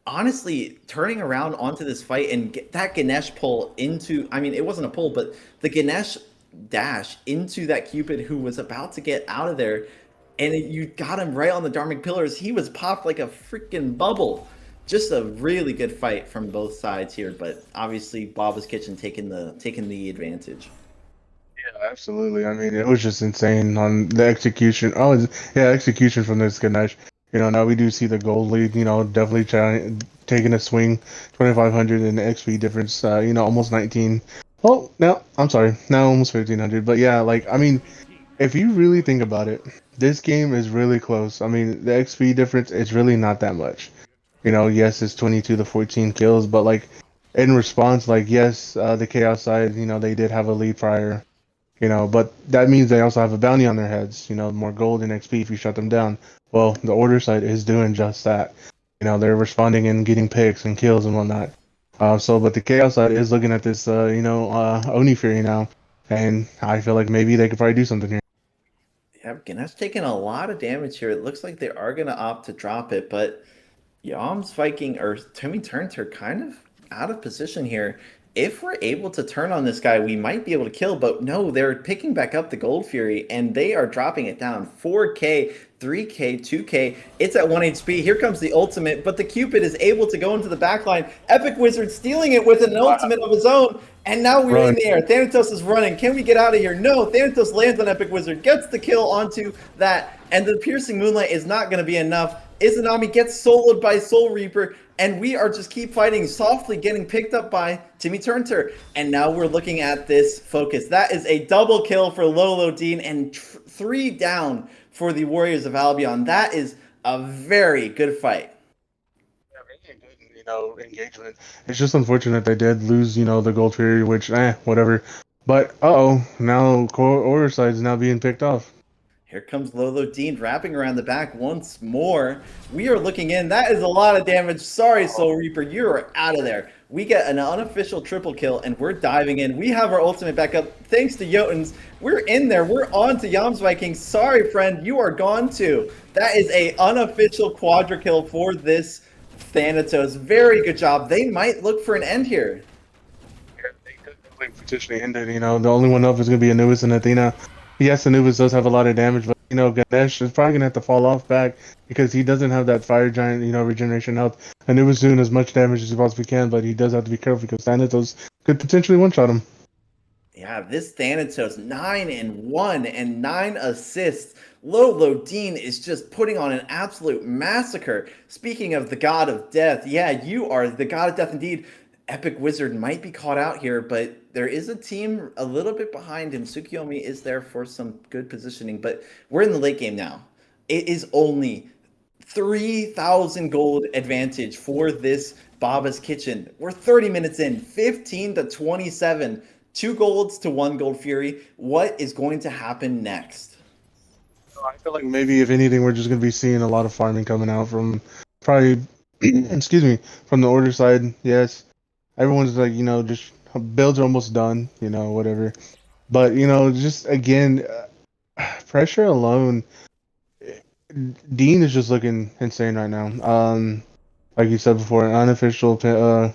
Honestly, turning around onto this fight and get that Ganesh pull into, I mean, it wasn't a pull, but the Ganesh dash into that Cupid who was about to get out of there, and you got him right on the Dharmic pillars. He was popped like a freaking bubble. Just a really good fight from both sides here, but obviously Baba's Kitchen taking the advantage. Yeah, absolutely. I mean, it was just insane on the execution. Oh, yeah, execution from this Ganesh. Now we do see the gold lead. Definitely taking a swing, 2,500 in the XP difference. Almost 19. Oh, no, I'm sorry, now almost 1,500. But yeah, like I mean, if you really think about it, this game is really close. I mean, the XP difference is really not that much. Yes, it's 22 to 14 kills, but like in response, like yes, the Chaos side, they did have a lead prior. But that means they also have a bounty on their heads. More gold and XP if you shut them down. Well, the Order side is doing just that. They're responding and getting picks and kills and whatnot. But the Chaos side is looking at this, Oni Fury now, and I feel like maybe they could probably do something here. Yeah, Ganesh taking a lot of damage here. It looks like they are going to opt to drop it, but Yom's Viking or Timmy turns her kind of out of position here. If we're able to turn on this guy, we might be able to kill, but no, they're picking back up the Gold Fury and they are dropping it down. 4K, 3K, 2K. It's at 1 HP. Here comes the ultimate, but the Cupid is able to go into the backline. Epic Wizard stealing it with an ultimate of his own. And now we're in Run. the air. Thanatos is running. Can we get out of here? No, Thanatos lands on Epic Wizard, gets the kill onto that, and the Piercing Moonlight is not going to be enough. Izanami gets soloed by Soul Reaper, and we are just keep fighting, softly getting picked up by Timmy Turnter. And now we're looking at this focus. That is a double kill for Lolo Dean and 3 down for the Warriors of Albion. That is a very good fight. Engagement. It's just unfortunate they did lose, the gold fury, which, whatever. But now core order side is now being picked off. Here comes Lolo Dean wrapping around the back once more. We are looking in. That is a lot of damage. Sorry, Soul Reaper. You are out of there. We get an unofficial triple kill, and we're diving in. We have our ultimate back up. Thanks to Jotuns. We're in there. We're on to Yams Viking. Sorry, friend. You are gone too. That is a unofficial quadra kill for this Thanatos. Very good job. They might look for an end here. Yeah, they could definitely potentially end it. The only one up is going to be Anubis and Athena. Yes, Anubis does have a lot of damage, but Ganesh is probably gonna have to fall off back because he doesn't have that fire giant, regeneration health. Anubis doing as much damage as he possibly can, but he does have to be careful because Thanatos could potentially one-shot him. Yeah, this Thanatos 9-1 and 9 assists. Lolo Dean is just putting on an absolute massacre. Speaking of the god of death, yeah, you are the god of death indeed. Epic Wizard might be caught out here, but there is a team a little bit behind him. Tsukiyomi is there for some good positioning, but we're in the late game now. It is only 3,000 gold advantage for this Baba's Kitchen. We're 30 minutes in, 15 to 27, 2 golds to 1 gold fury. What is going to happen next? I feel like maybe if anything, we're just gonna be seeing a lot of farming coming out from probably, excuse me, from the order side. Yes, everyone's like, just builds are almost done, whatever. But, just again, pressure alone, Dean is just looking insane right now. Like you said before, an unofficial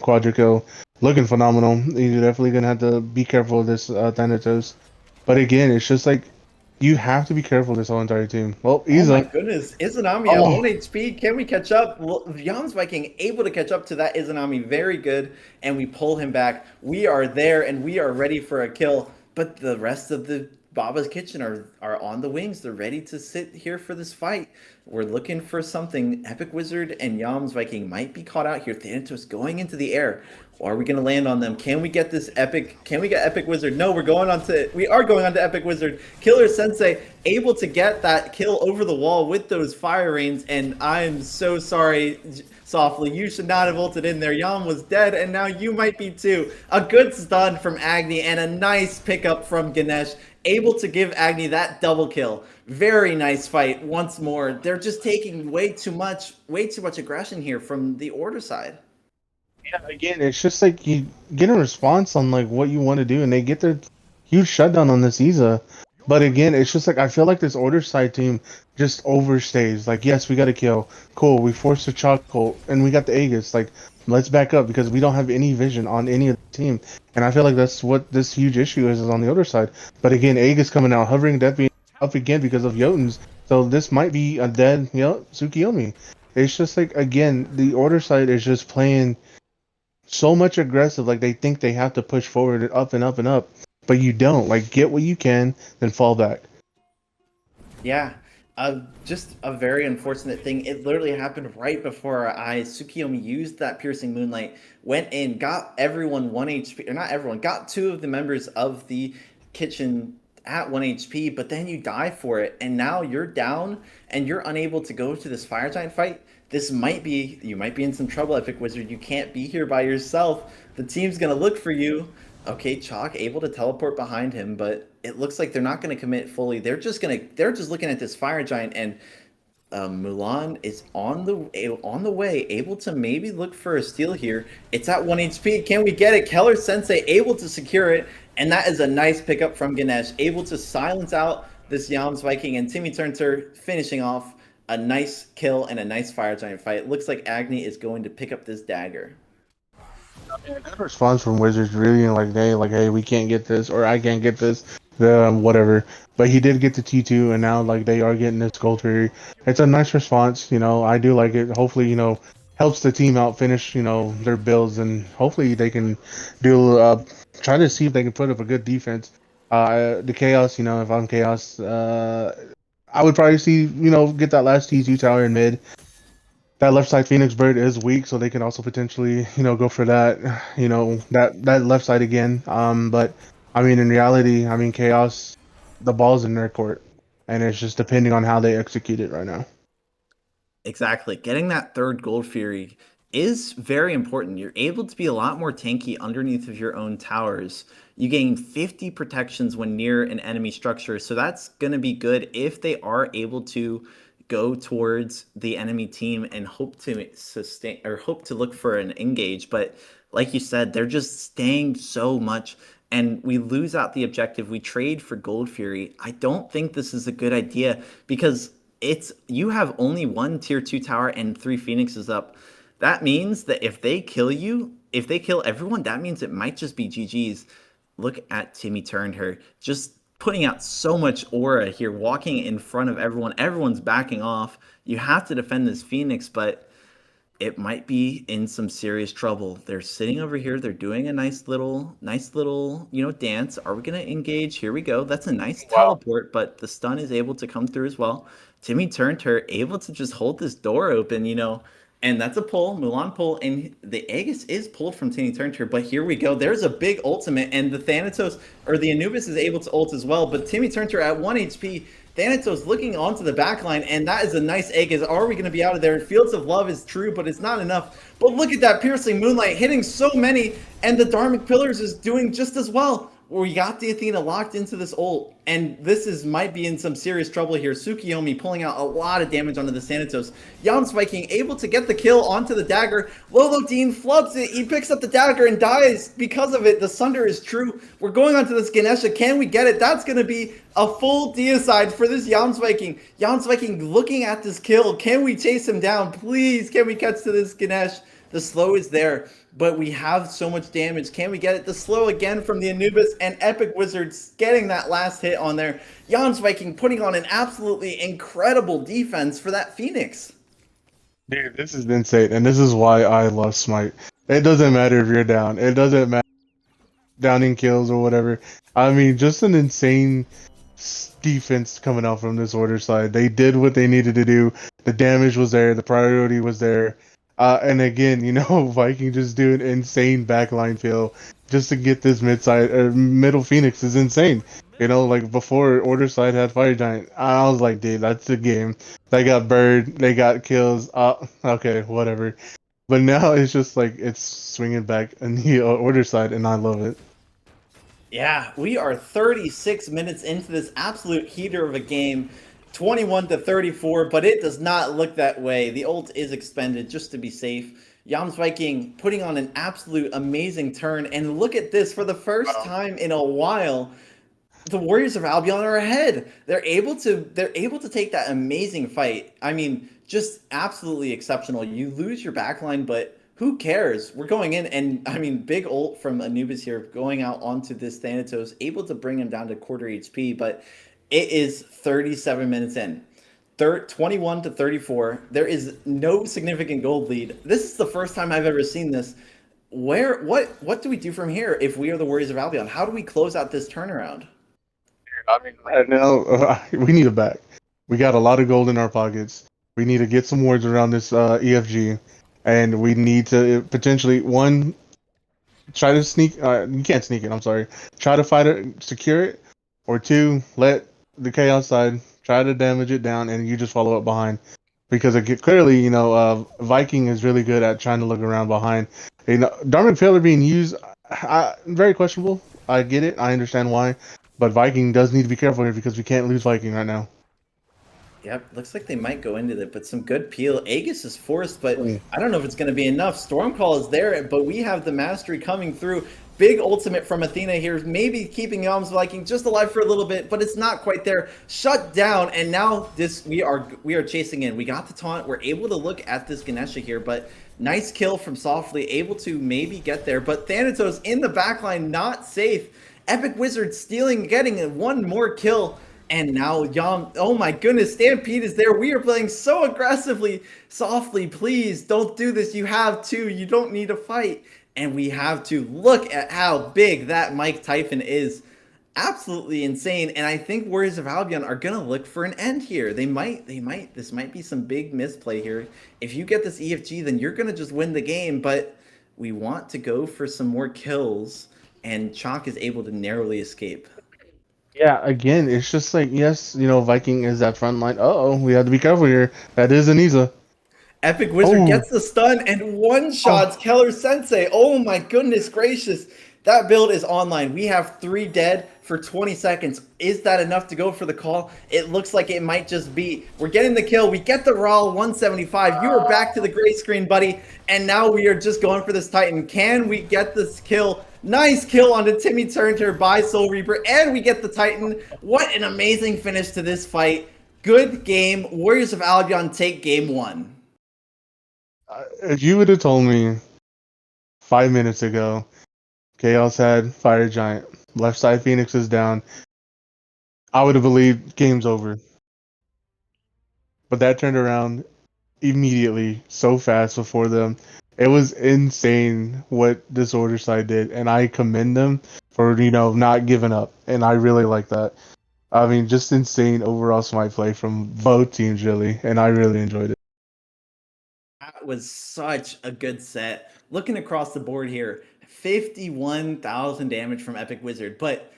quadra kill, looking phenomenal. You're definitely gonna have to be careful of this Thanatos. But again, it's just like you have to be careful of this whole entire team. Well, Oh my Iza. goodness, Izanami at 1 HP. Can we catch up? Well, Yams Viking able to catch up to that Izanami. Very good. And we pull him back. We are there and we are ready for a kill. But the rest of the Baba's Kitchen are on the wings. They're ready to sit here for this fight. We're looking for something. Epic Wizard and Yams Viking might be caught out here. Thanatos going into the air. Or are we going to land on them? Can we get this epic? Can we get Epic Wizard? No, we are going on to Epic Wizard. Killer Sensei able to get that kill over the wall with those fire rains. And I'm so sorry, Softly. You should not have ulted in there. Yam was dead, and now you might be too. A good stun from Agni and a nice pickup from Ganesh. able to give Agni that double kill. Very nice fight once more. They're just taking way too much aggression here from the Order side. Yeah, again, it's just like you get a response on like what you want to do, and they get their huge shutdown on this Isa. But again, it's just like I feel like this Order side team just overstays. Like, yes, we got a kill, cool. We forced the chokehold, and we got the Aegis. Like, let's back up because we don't have any vision on any of the team, and I feel like that's what this huge issue is on the Order side. But again, Aegis coming out, hovering, that being up again because of Jotuns. So this might be a dead, Tsukiyomi. It's just like again, the Order side is just playing so much aggressive, like they think they have to push forward and up and up and up, but you don't. Like get what you can, then fall back. Yeah, just a very unfortunate thing. It literally happened right before our eyes. Tsukiyomi used that piercing moonlight, went in, got everyone 1 HP, or not everyone, got two of the members of the kitchen at 1 HP, but then you die for it, and now you're down and you're unable to go to this fire giant fight. This might be, you might be in some trouble, Epic Wizard. You can't be here by yourself. The team's gonna look for you. Okay, Chalk able to teleport behind him, but it looks like they're not going to commit fully. They're just looking at this fire giant, and Mulan is on the way, able to maybe look for a steal here. It's at 1 HP. Can we get it? Keller Sensei able to secure it, and that is a nice pickup from Ganesh, able to silence out this Yams Viking, and Timmy Turner finishing off a nice kill and a nice fire giant fight. Looks like Agni is going to pick up this dagger. Yeah, that response from Wizards really like they like, hey, we can't get this or I can't get this, whatever. But he did get the T2, and now like they are getting this gold fairy. It's a nice response, I do like it. Hopefully, helps the team out finish, their builds, and hopefully they can do try to see if they can put up a good defense. The chaos, if I'm chaos, I would probably see, get that last T2 tower in mid. That left side Phoenix Bird is weak, so they can also potentially, go for that, that left side again. But I mean, in reality, I mean, Chaos, the ball's in their court, and it's just depending on how they execute it right now. Exactly. Getting that third Gold Fury is very important. You're able to be a lot more tanky underneath of your own towers. You gain 50 protections when near an enemy structure, so that's going to be good if they are able to go towards the enemy team and hope to sustain or hope to look for an engage. But like you said, they're just staying so much, and we lose out the objective. We trade for Gold Fury. I don't think this is a good idea because it's you have only one tier 2 tower and 3 phoenixes up. That means that if they kill you, if they kill everyone, that means it might just be GG's. Look at Timmy turned her, just putting out so much aura here, walking in front of everyone. Everyone's backing off. You have to defend this phoenix, but it might be in some serious trouble. They're sitting over here. They're doing a nice little, dance. Are we gonna engage? Here we go. That's a nice Wow. teleport, but the stun is able to come through as well. Timmy turned her, able to just hold this door open, and that's a pull, Mulan pull, and the Aegis is pulled from Timmy turned her. But here we go. There's a big ultimate, and the Thanatos or the Anubis is able to ult as well. But Timmy turned her at 1 HP. Thanatos looking onto the back line, and that is a nice Aegis. Are we going to be out of there? Fields of Love is true, but it's not enough. But look at that piercing moonlight hitting so many, and the Dharmic Pillars is doing just as well. We got the Athena locked into this ult, and might be in some serious trouble here. Tsukiyomi pulling out a lot of damage onto the Thanatos. Yams Viking able to get the kill onto the dagger. Lolo Dean flubs it. He picks up the dagger and dies because of it. The Sunder is true. We're going onto this Ganesha. Can we get it? That's going to be a full deicide for this Yams Viking. Yams Viking looking at this kill. Can we chase him down? Please, can we catch to this Ganesh? The slow is there, but we have so much damage. Can we get it? The slow again from the Anubis, and Epic Wizards getting that last hit on there. Jans Viking putting on an absolutely incredible defense for that Phoenix. Dude, this is insane, and this is why I love Smite. It doesn't matter if you're down. It doesn't matter downing kills or whatever. I mean, just an insane defense coming out from this Order side. They did what they needed to do. The damage was there. The priority was there. And again, Viking just doing insane backline fill just to get this middle Phoenix is insane. Like before Order side had Fire Giant, I was like, dude, that's the game. They got Bird, they got kills. Okay, whatever. But now it's just like it's swinging back on the Order side, and I love it. Yeah, we are 36 minutes into this absolute heater of a game, 21 to 34, but it does not look that way. The ult is expended just to be safe. Yams Viking putting on an absolute amazing turn, and look at this for the first Wow. time in a while. The Warriors of Albion are ahead. They're able to take that amazing fight. I mean, just absolutely exceptional. You lose your backline, but who cares? We're going in, and I mean, big ult from Anubis here, going out onto this Thanatos, able to bring him down to quarter HP. But it is 37 minutes in. 21 to 34. There is no significant gold lead. This is the first time I've ever seen this. What do we do from here if we are the Warriors of Albion? How do we close out this turnaround? I mean, right now we need a back. We got a lot of gold in our pockets. We need to get some wards around this EFG, and we need to potentially one try to sneak. You can't sneak it. I'm sorry. Try to fight it, secure it, or two let the chaos side try to damage it down, and you just follow up behind. Because clearly, Viking is really good at trying to look around behind. Darman Failure being used, very questionable. I get it. I understand why. But Viking does need to be careful here because we can't lose Viking right now. Yep, looks like they might go into it, but some good peel. Aegis is forced, but Mm. I don't know if it's going to be enough. Stormcall is there, but we have the mastery coming through. Big ultimate from Athena here, maybe keeping Yalm's Viking just alive for a little bit, but it's not quite there. Shut down, and now this we are chasing in. We got the taunt. We're able to look at this Ganesha here, but nice kill from Softly, able to maybe get there, but Thanatos in the backline, not safe. Epic Wizard stealing, getting one more kill. And now Yam, oh my goodness, Stampede is there. We are playing so aggressively. Softly, please don't do this. You have to. You don't need to fight. And we have to look at how big that Mike Typhon is. Absolutely insane. And I think Warriors of Albion are gonna look for an end here. This might be some big misplay here. If you get this EFG, then you're gonna just win the game. But we want to go for some more kills. And Chalk is able to narrowly escape. Yeah, again, it's just like, yes, Viking is that front line. Oh, we have to be careful here. That is Anisa. Epic Wizard Oh, gets the stun and one shots oh, Keller Sensei. Oh my goodness gracious. That build is online. We have 3 dead for 20 seconds. Is that enough to go for the call? It looks like it might just be. We're getting the kill. We get the Raw 175. You are back to the gray screen, buddy. And now we are just going for this Titan. Can we get this kill? Nice kill onto Timmy Turner by Soul Reaper. And we get the Titan. What an amazing finish to this fight. Good game. Warriors of Albion take game 1. if you would have told me 5 minutes ago, Chaos had Fire Giant, left side Phoenix is down, I would have believed game's over. But that turned around immediately, so fast before them. It was insane what Disorder side did, and I commend them for not giving up, and I really like that. I mean, just insane overall smite play from both teams, really, and I really enjoyed it. That was such a good set. Looking across the board here, 51,000 damage from Epic Wizard, but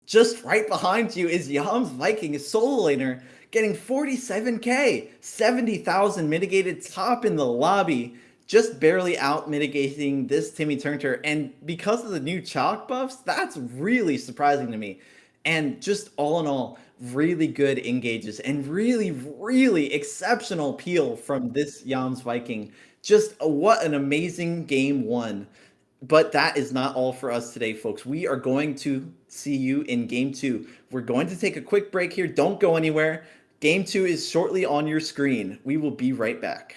just right behind you is Yam's Viking, a solo laner, getting 47k, 70,000 mitigated, top in the lobby, just barely out mitigating this Timmy Turner. And because of the new chalk buffs, that's really surprising to me. And just all in all, really good engages and really, really exceptional peel from this Yams Viking. Just what an amazing game 1. But that is not all for us today, folks. We are going to see you in game 2. We're going to take a quick break here. Don't go anywhere. Game 2 is shortly on your screen. We will be right back.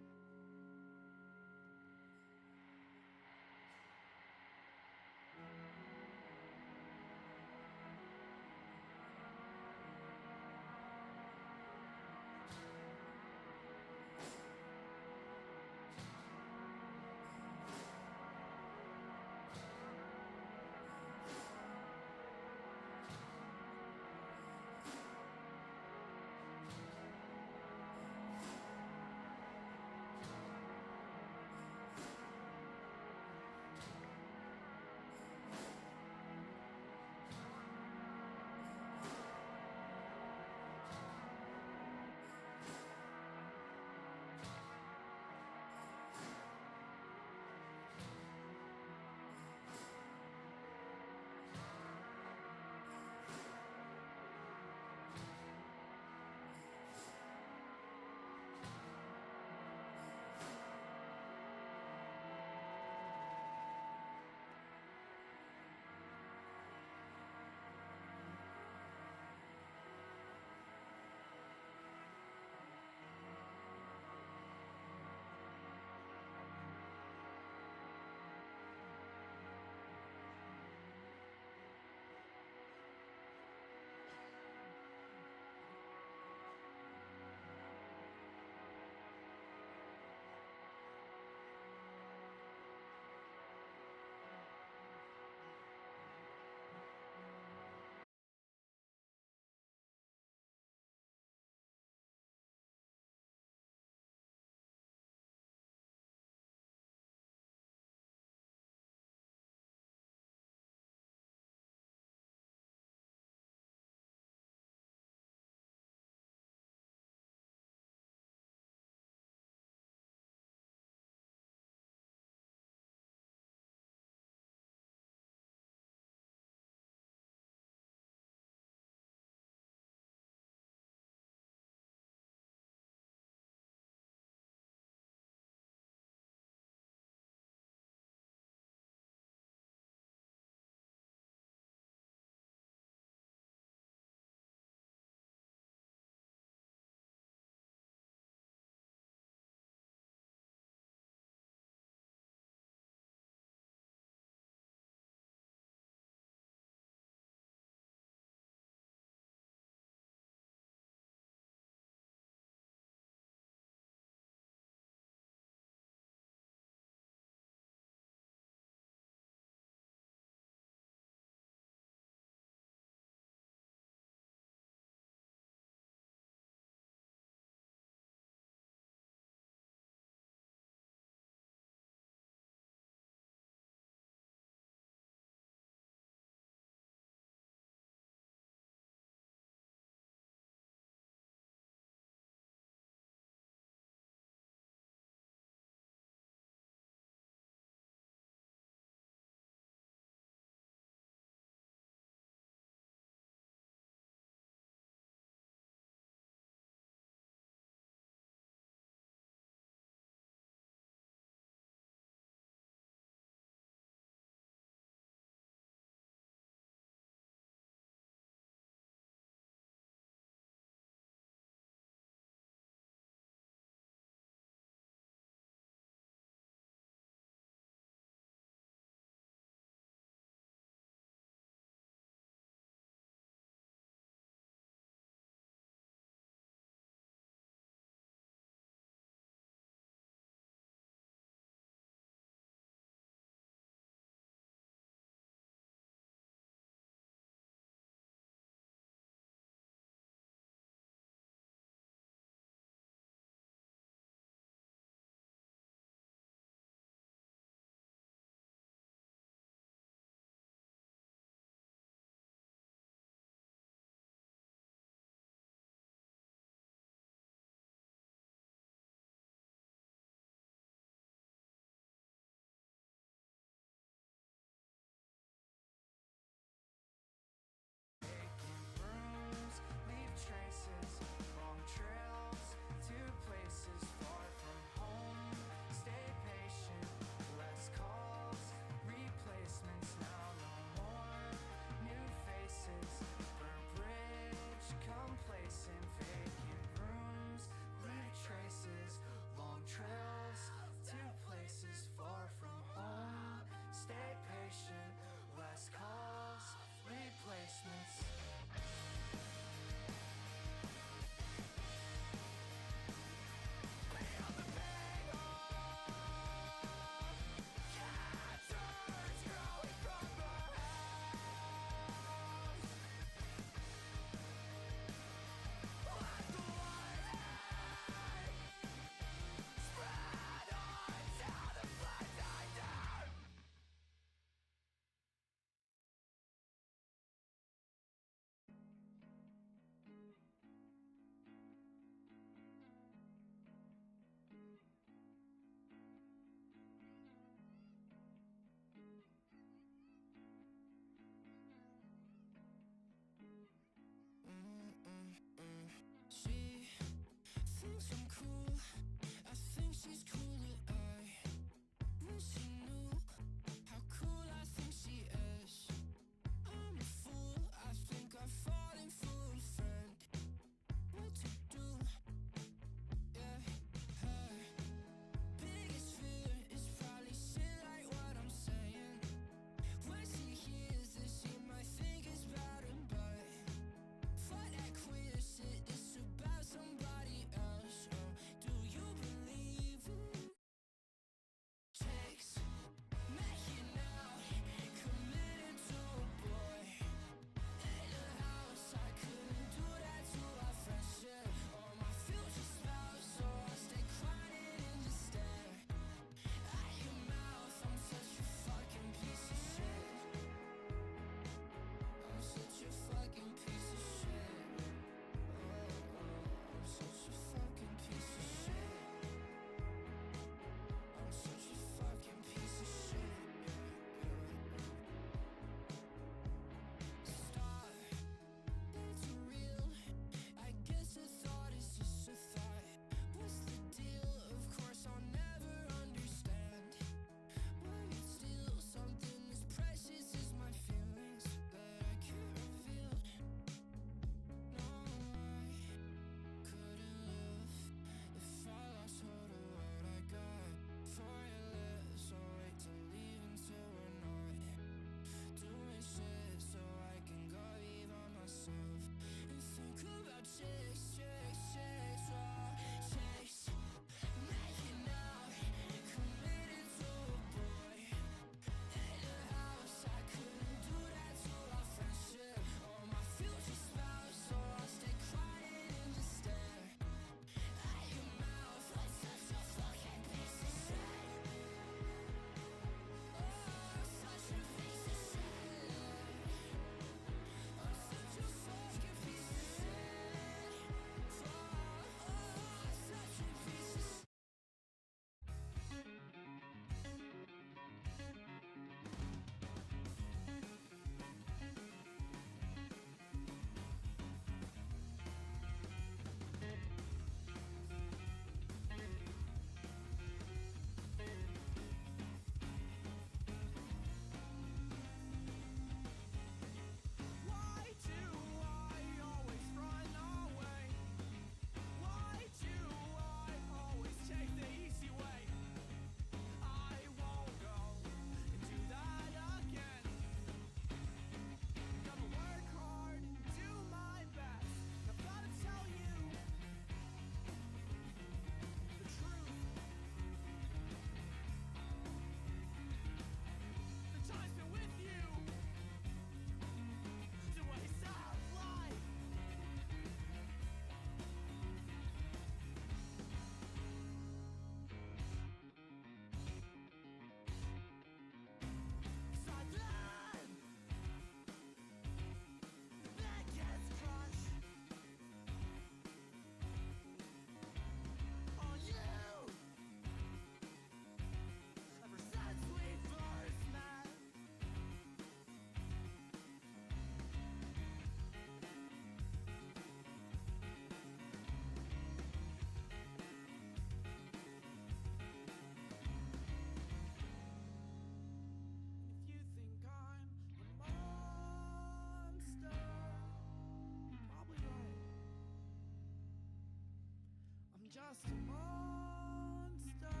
just a monster,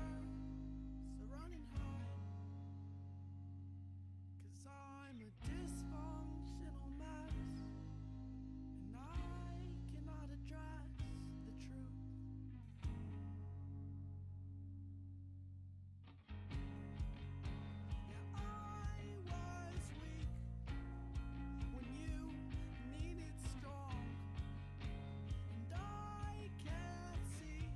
so run and hide. 'Cause I'm a dysfunctional mess, and I cannot address the truth. Yeah, I was weak when you needed strong, and I can't see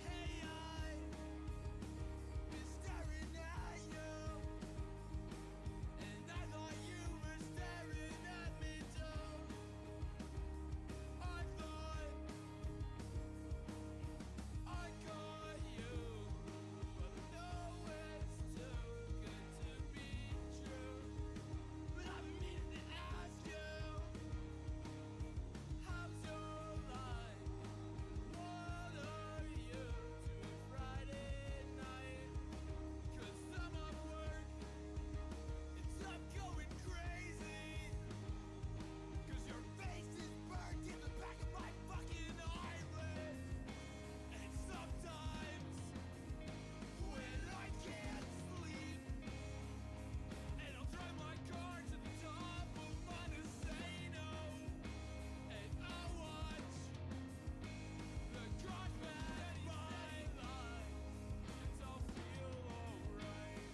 Hey, I've been staring at you, and I thought you were staring at me too. I thought I got you, but I know it's too good to be true. But I've been meaning to ask you, how's your life? What are you doing Friday night? 'Cause I'm on work, it's I'm going crazy. 'Cause your face is burnt in the back of my fucking iris. And sometimes when I can't sleep, and I'll drive my car to the top of Montesano, and I'll watch the God pass by life, and I'll feel alright.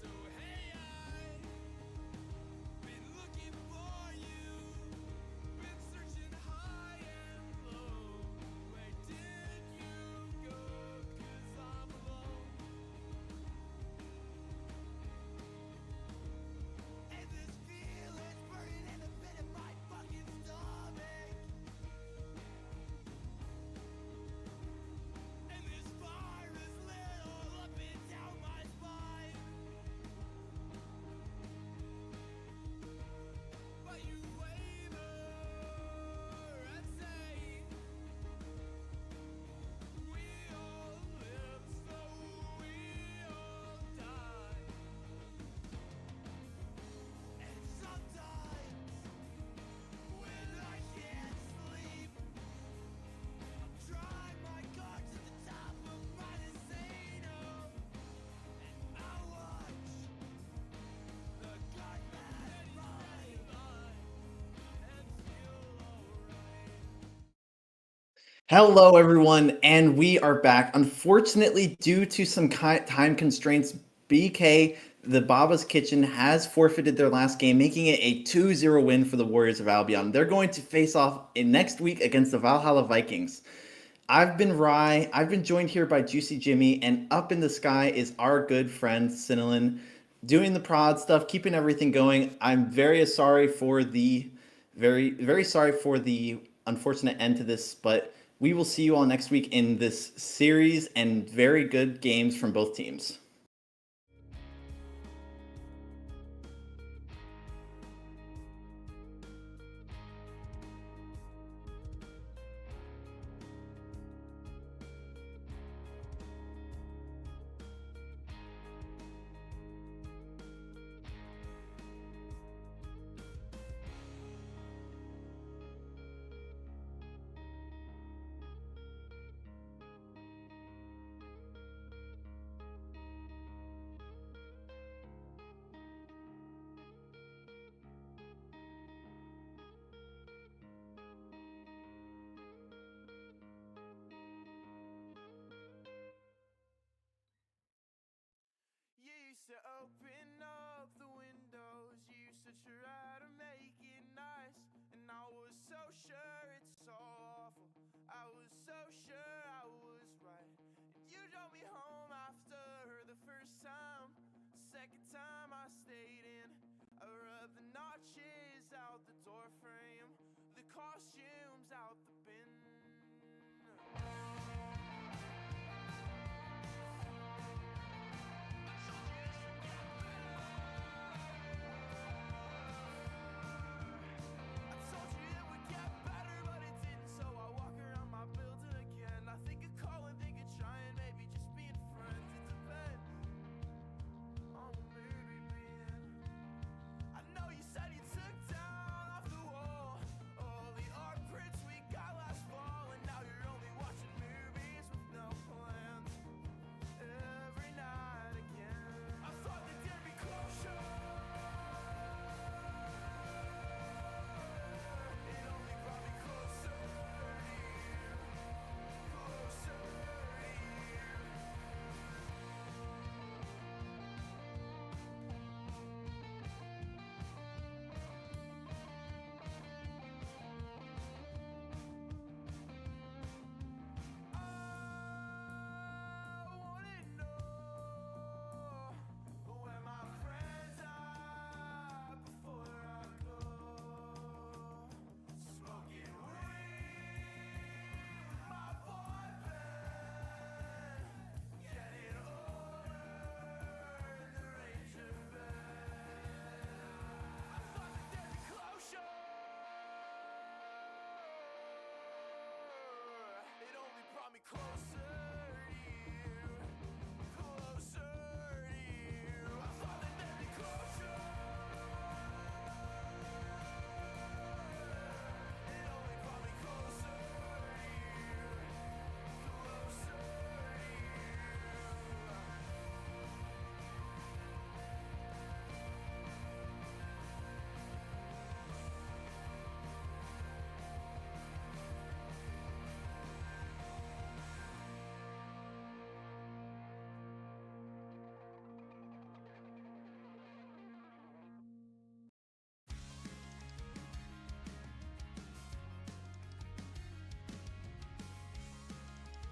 So hey, I've been looking for you, been searching high and low. Where did you go? 'Cause I'm alone. And this feeling's burning in the pit of my fucking stomach. And this fire is lit all up and down my spine. But you waver and say, we all live, so we all die. And sometimes when I can't sleep, I'll drive my car to the top of Montesano, and I'll watch the God pass by life and feel alright. Hello, everyone, and we are back. Unfortunately, due to some time constraints, BK, the Baba's Kitchen, has forfeited their last game, making it a 2-0 win for the Warriors of Albion. They're going to face off in next week against the Valhalla Vikings. I've been Rye. I've been joined here by Juicy Jimmy, and up in the sky is our good friend Cinnalin, doing the prod stuff, keeping everything going. I'm very sorry for the very sorry for the unfortunate end to this, but we will see you all next week in this series and very good games from both teams. to open up the windows, you used to try to make it nice. And I was so sure it's so awful, I was so sure I was right. And you drove me home after the first time. Second time I stayed in, I rubbed the notches out the door frame, the costumes out the